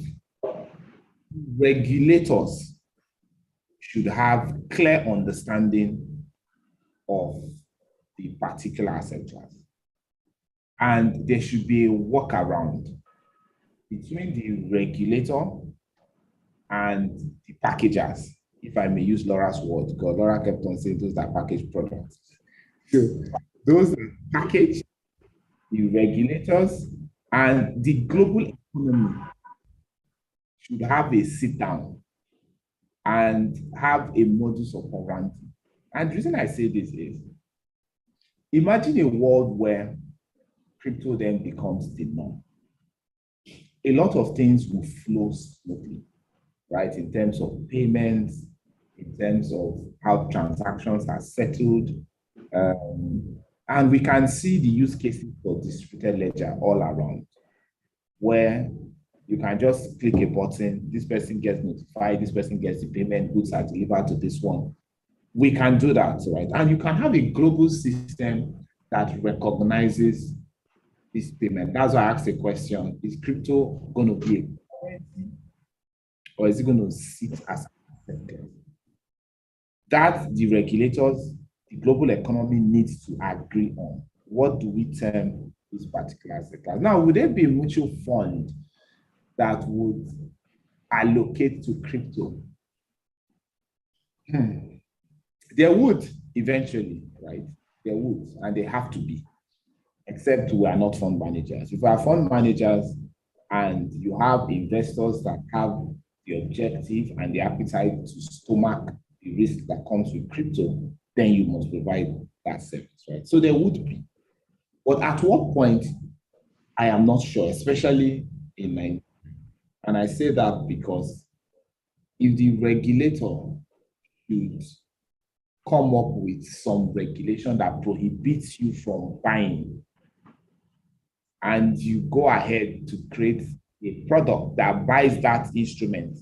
regulators should have clear understanding of the particular asset class. And there should be a workaround between the regulator and the packagers, if I may use Laura's word, because Laura kept on saying those are packaged products. So those that package, the regulators and the global economy should have a sit down and have a modus operandi. And the reason I say this is, imagine a world where crypto then becomes the norm. A lot of things will flow smoothly, right? In terms of payments, in terms of how transactions are settled. And we can see the use cases for distributed ledger all around, where you can just click a button, this person gets notified, this person gets the payment, goods are delivered to this one. We can do that, right? And you can have a global system that recognizes this payment. That's why I asked the question, is crypto going to be a currency or is it going to sit as a asset? That the regulators, the global economy needs to agree on. What do we term this particular asset class? Now, would there be a mutual fund that would allocate to crypto? There would eventually, right? There would, and they have to be, except we are not fund managers. If we are fund managers and you have investors that have the objective and the appetite to stomach the risk that comes with crypto, then you must provide that service, right? So there would be. But at what point, I am not sure, especially in Nigeria. And I say that because if the regulator should come up with some regulation that prohibits you from buying, and you go ahead to create a product that buys that instrument,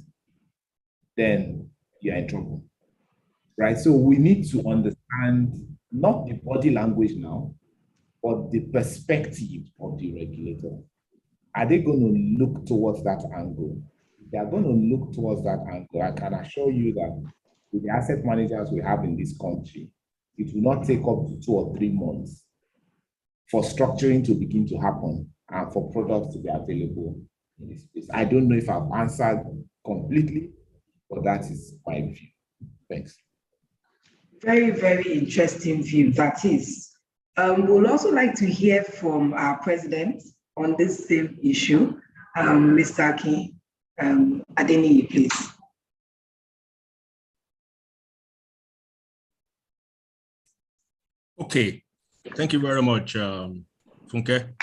then you're in trouble, right? So we need to understand not the body language now, but the perspective of the regulator. Are they going to look towards that angle? If they are going to look towards that angle, I can assure you that with the asset managers we have in this country, it will not take up to 2 or 3 months for structuring to begin to happen and for products to be available in this space. I don't know if I've answered completely, but that is my view. Thanks. Very, very interesting view, that is. We'll also like to hear from our president on this same issue, Mr. Akin Adeniyi, please. Okay, thank you very much, Funke.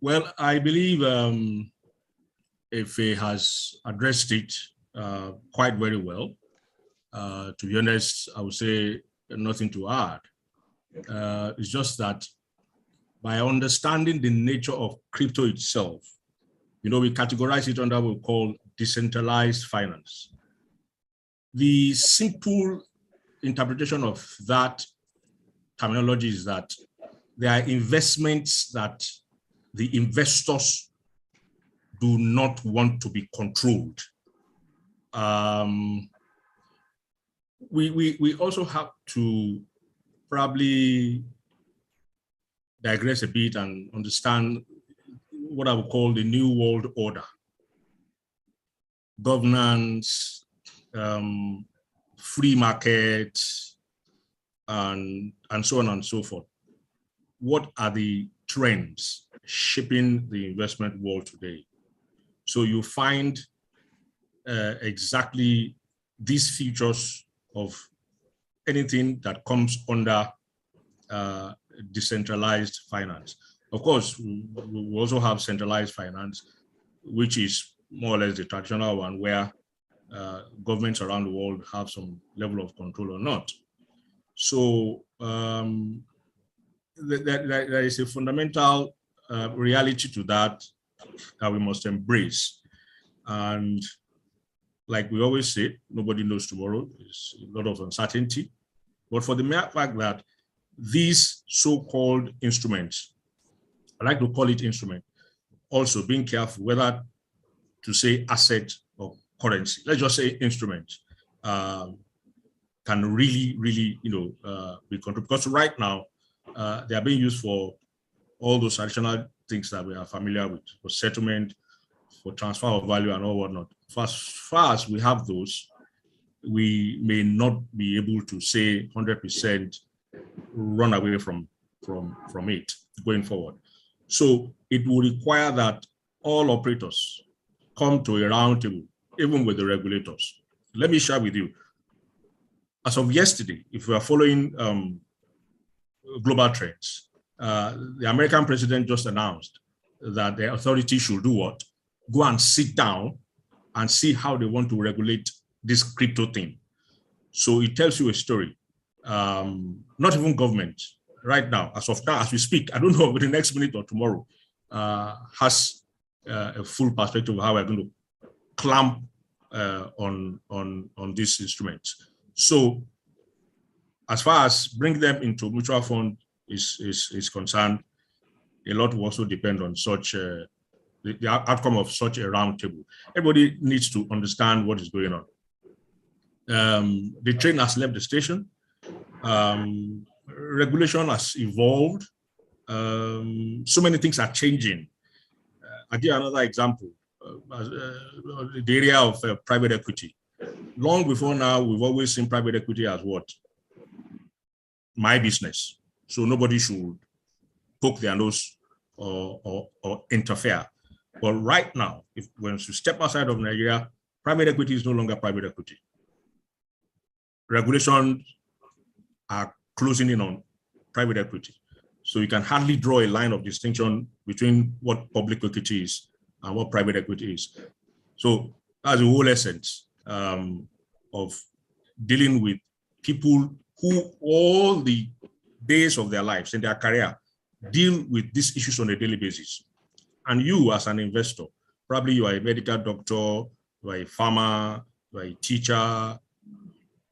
Well, I believe Efe has addressed it quite very well. To be honest, I would say nothing to add. It's just that by understanding the nature of crypto itself, we categorize it under what we call decentralized finance. The simple interpretation of that terminology is that there are investments that the investors do not want to be controlled. We also have to probably digress a bit and understand what I would call the new world order. Governance, free market, and so on and so forth. What are the trends shaping the investment world today? So you find exactly these features of anything that comes under decentralized finance. Of course, we also have centralized finance, which is more or less the traditional one where governments around the world have some level of control or not. So there is a fundamental reality to that we must embrace. And like we always say, nobody knows tomorrow. There's a lot of uncertainty. But for the mere fact that these so-called instruments, I like to call it instrument, also being careful whether to say asset or currency, let's just say instrument, can really, be controlled. Because right now, they are being used for all those traditional things that we are familiar with, for settlement, for transfer of value and all whatnot. For as far as we have those, we may not be able to say 100% run away from it going forward. So it will require that all operators come to a round table, even with the regulators. Let me share with you. As of yesterday, if we are following global trends, the American president just announced that the authority should do what? Go and sit down and see how they want to regulate this crypto thing. So it tells you a story. Not even government right now, as of now, as we speak, I don't know if the next minute or tomorrow has a full perspective of how we're going to clamp on these instruments. So as far as bring them into mutual fund is concerned, a lot will also depend on such the outcome of such a round table. Everybody needs to understand what is going on. The train has left the station. Regulation has evolved. So many things are changing. I'll give another example. The area of private equity. Long before now, we've always seen private equity as what? My business. So nobody should poke their nose or interfere. But right now, once you step outside of Nigeria, private equity is no longer private equity. Regulations are closing in on private equity. So you can hardly draw a line of distinction between what public equity is and what private equity is. So that's the whole essence of dealing with people who all the days of their lives in their career deal with these issues on a daily basis. And you as an investor, probably you are a medical doctor, you are a farmer, you are a teacher,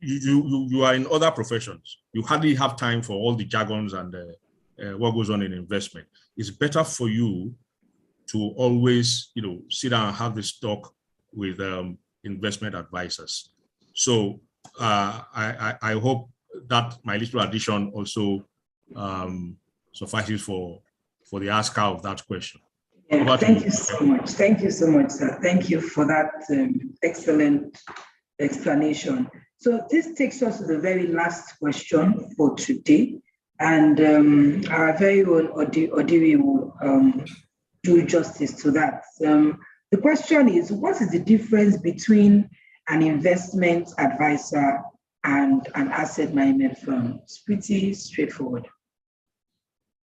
you are in other professions. You hardly have time for all the jargons and what goes on in investment. It's better for you to always, sit down and have this talk with investment advisors. So I hope that my little addition also suffices for the asker of that question. Yeah, thank you so much. Thank you so much, sir. Thank you for that excellent explanation. So this takes us to the very last question for today. And our very own Odiri will do justice to that. The question is, what is the difference between an investment advisor and an asset management firm? It's pretty straightforward.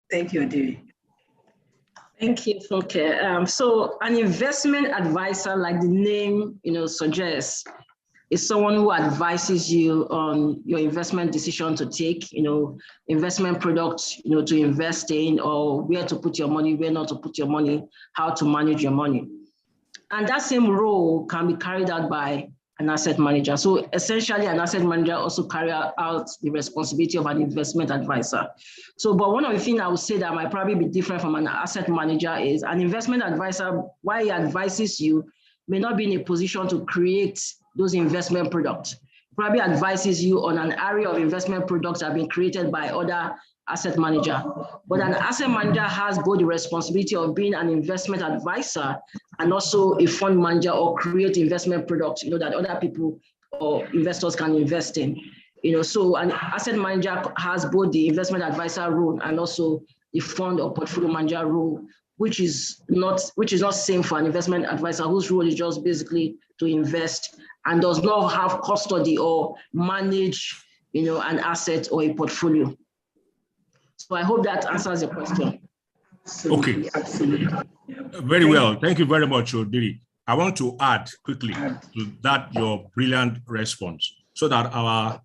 Thank you, Odiri. Thank you, Funke. So an investment advisor, like the name suggests, is someone who advises you on your investment decision to take, investment products, to invest in, or where to put your money, where not to put your money, how to manage your money. And that same role can be carried out by an asset manager. So essentially, an asset manager also carries out the responsibility of an investment advisor. So, but one of the things I would say that might probably be different from an asset manager is an investment advisor, while he advises you, may not be in a position to create those investment products. Probably advises you on an area of investment products that have been created by other asset manager. But an asset manager has both the responsibility of being an investment advisor and also a fund manager or create investment products, that other people or investors can invest in. So an asset manager has both the investment advisor role and also the fund or portfolio manager role which is not same for an investment advisor whose role is just basically to invest and does not have custody or manage, an asset or a portfolio. So I hope that answers your question. Absolutely, Okay. absolutely. Very well. Thank you very much, Odiri. I want to add quickly to that your brilliant response so that our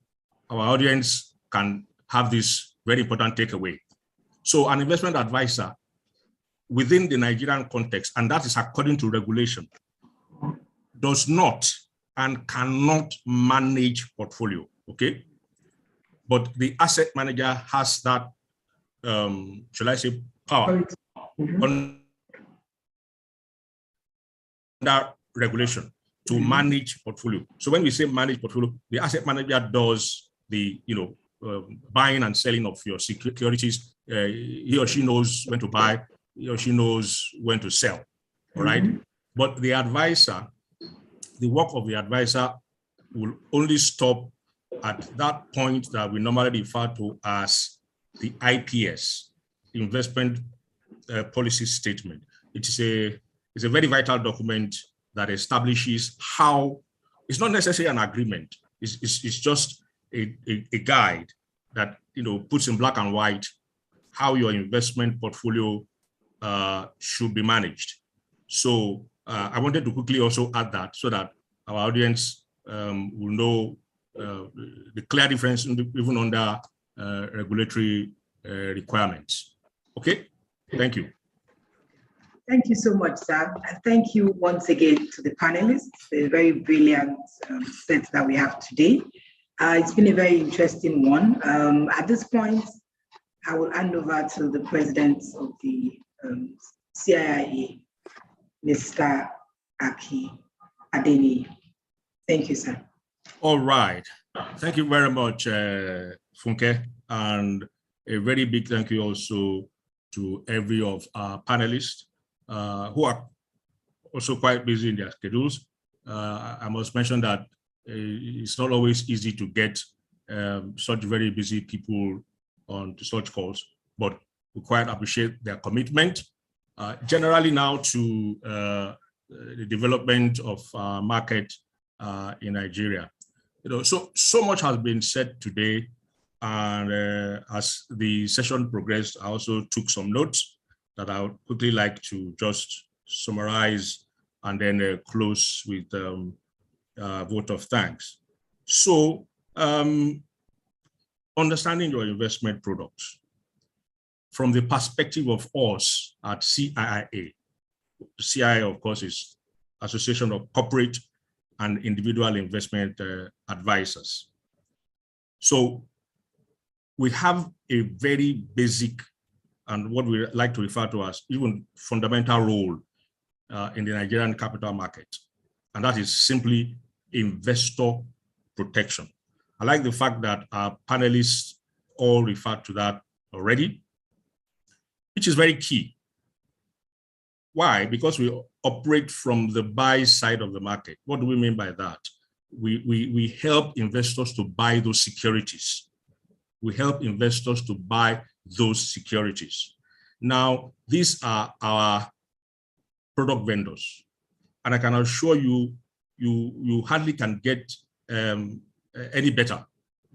audience can have this very important takeaway. So an investment advisor within the Nigerian context, and that is according to regulation, does not and cannot manage portfolio, okay? But the asset manager has that, shall I say, power under regulation to manage portfolio. So when we say manage portfolio, the asset manager does the, buying and selling of your securities. He or she knows when to buy, he or she knows when to sell, all right? But the advisor, the work of the advisor will only stop at that point that we normally refer to as the IPS, Investment Policy Statement. It's a very vital document that establishes how, it's not necessarily an agreement, it's just a guide that puts in black and white how your investment portfolio should be managed. So I wanted to quickly also add that so that our audience will know the clear difference even under regulatory requirements. Okay, thank you. Thank you so much, sir. And thank you once again to the panelists, the very brilliant set that we have today. It's been a very interesting one. At this point, I will hand over to the president of the CIIA, Mr. Aki Adeniyi. Thank you, sir. All right. Thank you very much, Funke, and a very big thank you also to every of our panelists who are also quite busy in their schedules. I must mention that it's not always easy to get such very busy people on such calls, but we quite appreciate their commitment. Generally now to the development of our market in Nigeria. So much has been said today, and as the session progressed, I also took some notes that I would quickly like to just summarize and then close with a vote of thanks. So, understanding your investment products from the perspective of us at CIIA. CIIA, of course, is Association of Corporate and Individual Investment Advisors. So we have a very basic and what we like to refer to as even fundamental role in the Nigerian capital market, and that is simply investor protection. I like the fact that our panelists all referred to that already, which is very key. Why? Because we operate from the buy side of the market. What do we mean by that? We help investors to buy those securities. We help investors to buy those securities. Now, these are our product vendors. And I can assure you, you hardly can get any better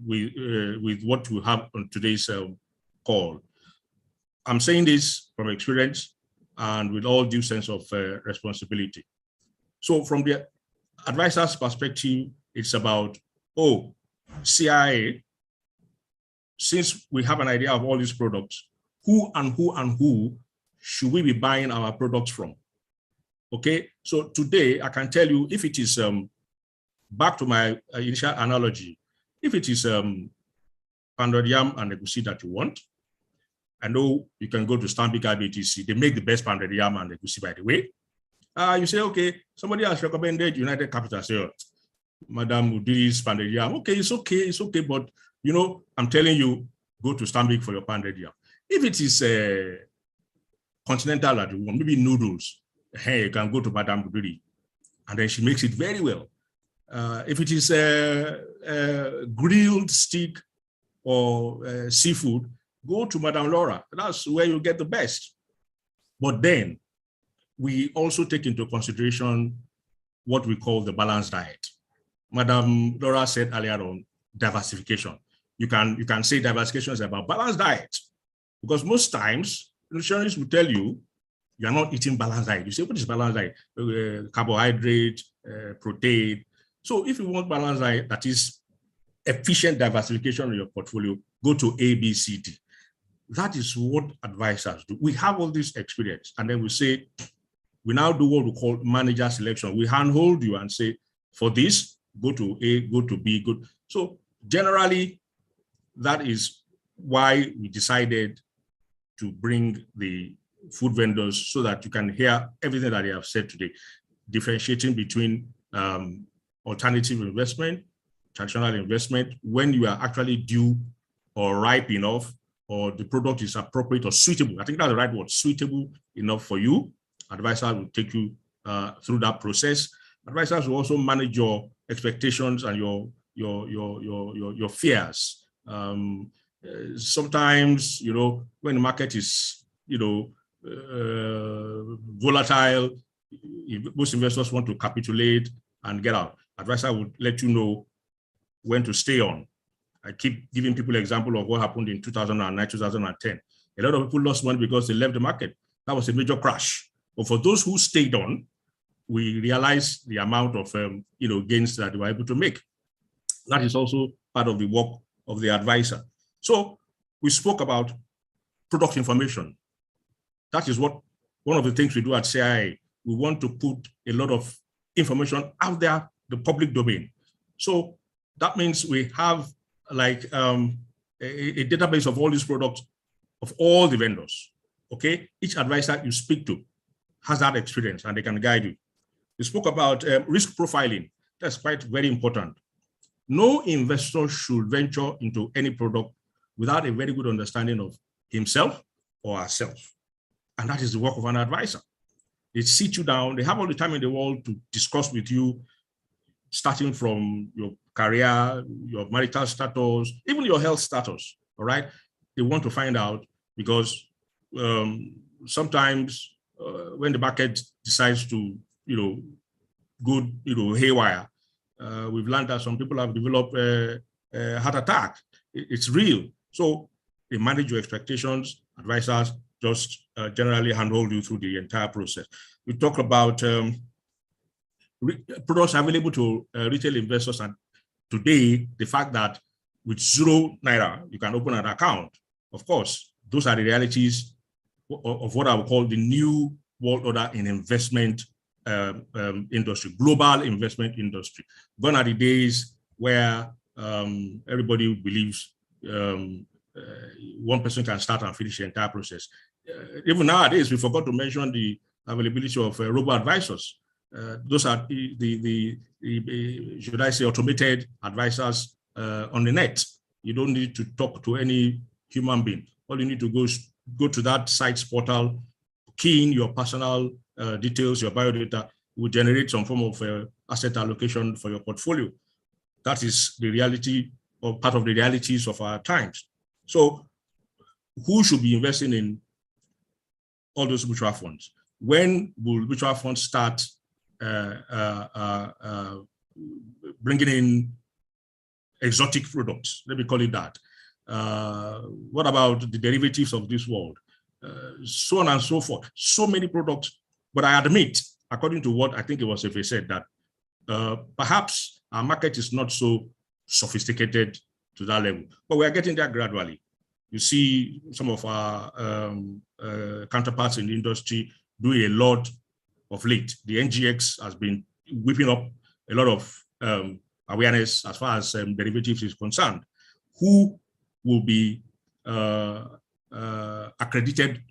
with what we have on today's call. I'm saying this from experience and with all due sense of responsibility. So from the advisor's perspective, it's about, CIIA, since we have an idea of all these products, who should we be buying our products from? Okay, so today I can tell you if it is, back to my initial analogy, if it is pounded yam and egusi that you want, I know you can go to Stanbic IBTC. They make the best pounded yam and egusi, by the way. You say, okay, somebody has recommended United Capital. Say, Madam Udiri's pounded yam. Okay, it's okay. But, you know, I'm telling you, go to Stanbic for your pounded yam. If it is continental that you want, maybe noodles, hey, you can go to Madam Udiri. And then she makes it very well. If it is grilled steak or seafood, go to Madam Laura. That's where you get the best. But then we also take into consideration what we call the balanced diet. Madam Laura said earlier on, diversification. You can say diversification is about balanced diet, because most times nutritionists will tell you are not eating balanced diet. You say, what is balanced diet? Carbohydrate, protein. So if you want balanced diet, that is efficient diversification in your portfolio, go to A, B, C, D. That is what advisors do. We have all this experience, and then we say, we now do what we call manager selection. We handhold you and say, for this, go to A, go to B, go. So generally, that is why we decided to bring the food vendors so that you can hear everything that they have said today, differentiating between alternative investment, traditional investment, when you are actually due or ripe enough, or the product is appropriate or suitable. I think that's the right word, suitable enough for you. Advisors will take you through that process. Advisors will also manage your expectations and your fears. Sometimes, when the market is, volatile, most investors want to capitulate and get out. Advisor would let you know when to stay on. I keep giving people an example of what happened in 2009, 2010. A lot of people lost money because they left the market. That was a major crash. But for those who stayed on, we realized the amount of gains that they were able to make. That is also part of the work of the advisor. So we spoke about product information. That is one of the things we do at CIA. We want to put a lot of information out there, the public domain. So that means we have like a database of all these products, of all the vendors, okay? Each advisor you speak to has that experience and they can guide you. We spoke about risk profiling. That's quite very important. No investor should venture into any product without a very good understanding of himself or herself. And that is the work of an advisor. They sit you down, they have all the time in the world to discuss with you, starting from your career, your marital status, even your health status, all right? They want to find out because sometimes when the market decides to, go, haywire, we've learned that some people have developed a heart attack. It's real. So they manage your expectations. Advisors just generally handhold you through the entire process. We talk about products available to retail investors, and today the fact that with #0 you can open an account. Of course, those are the realities of what I would call the new world order in investment industry, global investment industry. Gone are the days where everybody believes one person can start and finish the entire process. Even nowadays, we forgot to mention the availability of robo-advisors. Those are the should I say, automated advisors on the net. You don't need to talk to any human being. All you need to go to that site's portal, key in your personal details, your biodata, will generate some form of asset allocation for your portfolio. That is the reality, or part of the realities of our times. So who should be investing in all those mutual funds? When will mutual funds start bringing in exotic products? Let me call it that. What about the derivatives of this world? So on and so forth. So many products. But I admit, according to what I think it was if he said, that perhaps our market is not so sophisticated to that level, but we are getting there gradually. You see some of our counterparts in the industry doing a lot of late. The NGX has been whipping up a lot of awareness as far as derivatives is concerned. Who will be accredited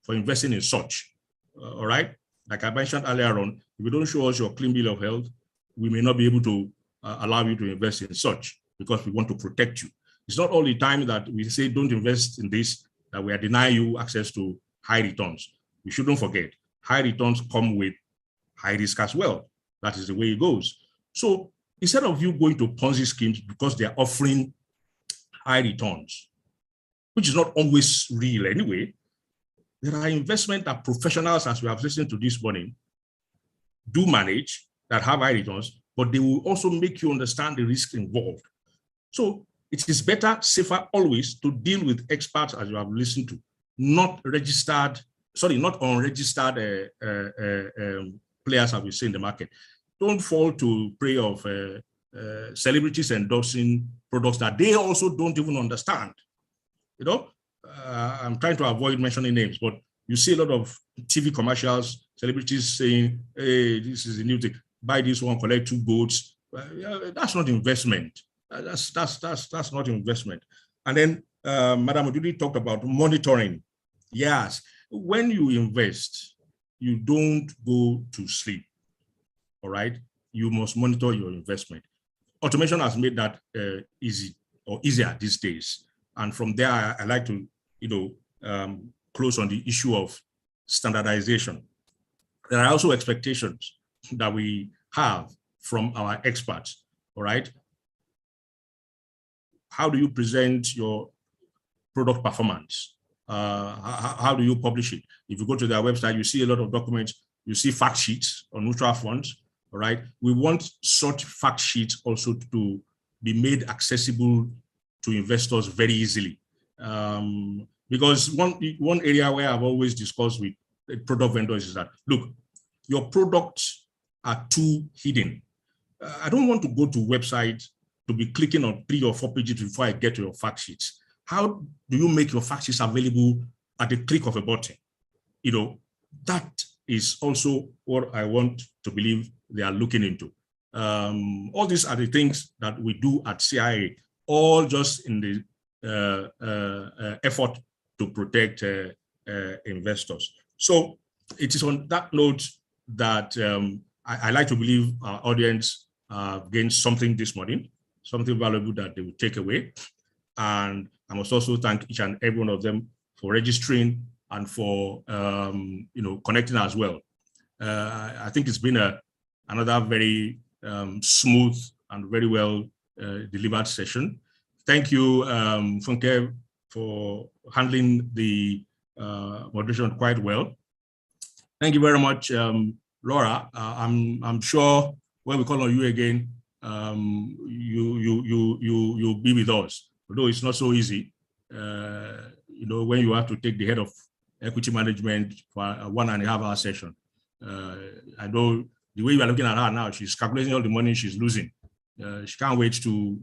for investing in such? All right. Like I mentioned earlier on, if you don't show us your clean bill of health, we may not be able to allow you to invest in such, because we want to protect you. It's not all the time that we say don't invest in this, that we are denying you access to high returns. We shouldn't forget, high returns come with high risk as well. That is the way it goes. So instead of you going to Ponzi schemes because they're offering high returns, which is not always real anyway, there are investments that professionals, as we have listened to this morning, do manage that have high returns, but they will also make you understand the risk involved. So it is better, safer always to deal with experts, as you have listened to, not unregistered players, as we say in the market. Don't fall to prey of celebrities endorsing products that they also don't even understand. You know, I'm trying to avoid mentioning names, but you see a lot of TV commercials, celebrities saying, hey, this is a new thing, buy this one, collect 2 boats. That's not investment. That's not investment. And then Madam Odili talked about monitoring. Yes, when you invest, you don't go to sleep, all right? You must monitor your investment. Automation has made that easier these days. And from there, I like to, close on the issue of standardization. There are also expectations that we have from our experts, all right? How do you present your product performance? How do you publish it? If you go to their website, you see a lot of documents, you see fact sheets on mutual funds, all right? We want such fact sheets also to be made accessible to investors very easily. Because one area where I've always discussed with product vendors is that, look, your products are too hidden. I don't want to go to websites to be clicking on 3 or 4 pages before I get to your fact sheets. How do you make your fact sheets available at the click of a button? That is also what I want to believe they are looking into. All these are the things that we do at CIA, all just in the effort to protect investors. So it is on that note that I like to believe our audience gained something this morning, something valuable that they will take away. And I must also thank each and every one of them for registering and for connecting as well. I think it's been another very smooth and very well delivered session. Thank you, Funke, for handling the moderation quite well. Thank you very much, Laura. I'm sure when we call on you again, you'll be with us. Although it's not so easy, when you have to take the head of equity management for a 1.5 hour session. I know the way you are looking at her now, she's calculating all the money she's losing. She can't wait to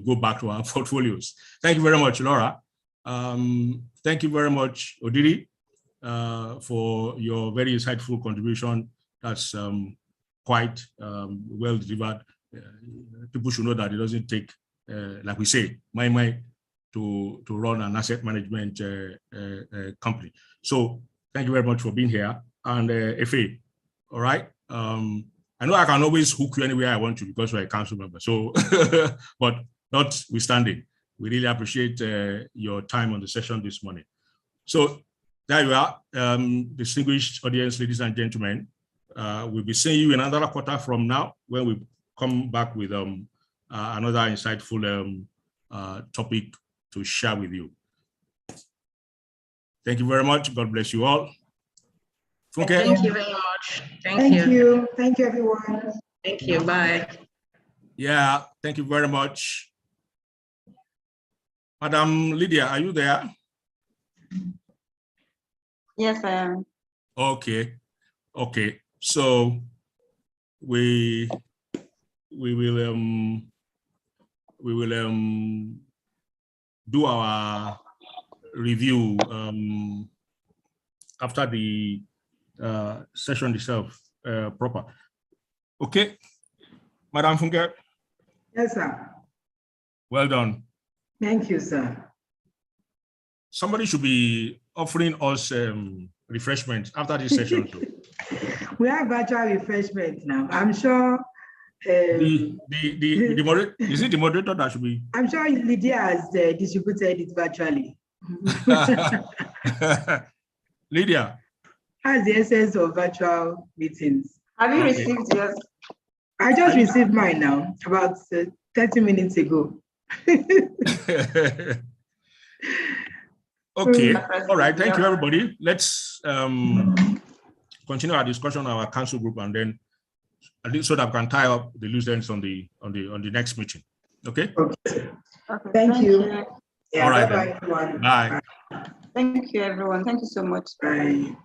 go back to our portfolios. Thank you very much, Laura. Thank you very much, Odili, for your very insightful contribution. That's quite well delivered. People should know that it doesn't take, like we say, my to run an asset management company. So thank you very much for being here. And Efe, all right. I know I can always hook you anywhere I want to because you're a council member. So, but notwithstanding, we really appreciate your time on the session this morning. So there you are, distinguished audience, ladies and gentlemen. We'll be seeing you in another quarter from now when we come back with another insightful topic to share with you. Thank you very much. God bless you all. Okay. Thank you very much. Thank you. Thank you, everyone. Thank you. Bye. Yeah, thank you very much. Madam Lydia, are you there? Yes, I am. Okay. Okay. So we will do our review after the session itself proper. Okay, Madam Funke. Yes, sir. Well done. Thank you, sir. Somebody should be offering us refreshment after this session too. We have virtual refreshment now. I'm sure. The moderator, is it the moderator that should be? I'm sure Lydia has distributed it virtually. Lydia. How's the essence of virtual meetings? Have you received yours? I just received mine now, about 30 minutes ago. Okay. All right. Thank you, everybody. Let's continue our discussion on our council group, and then so that we can tie up the loose ends on the next meeting. Okay. Okay. Okay, Thank you. Yeah, all right. bye-bye, everyone. Bye. Thank you, everyone. Thank you so much. Bye.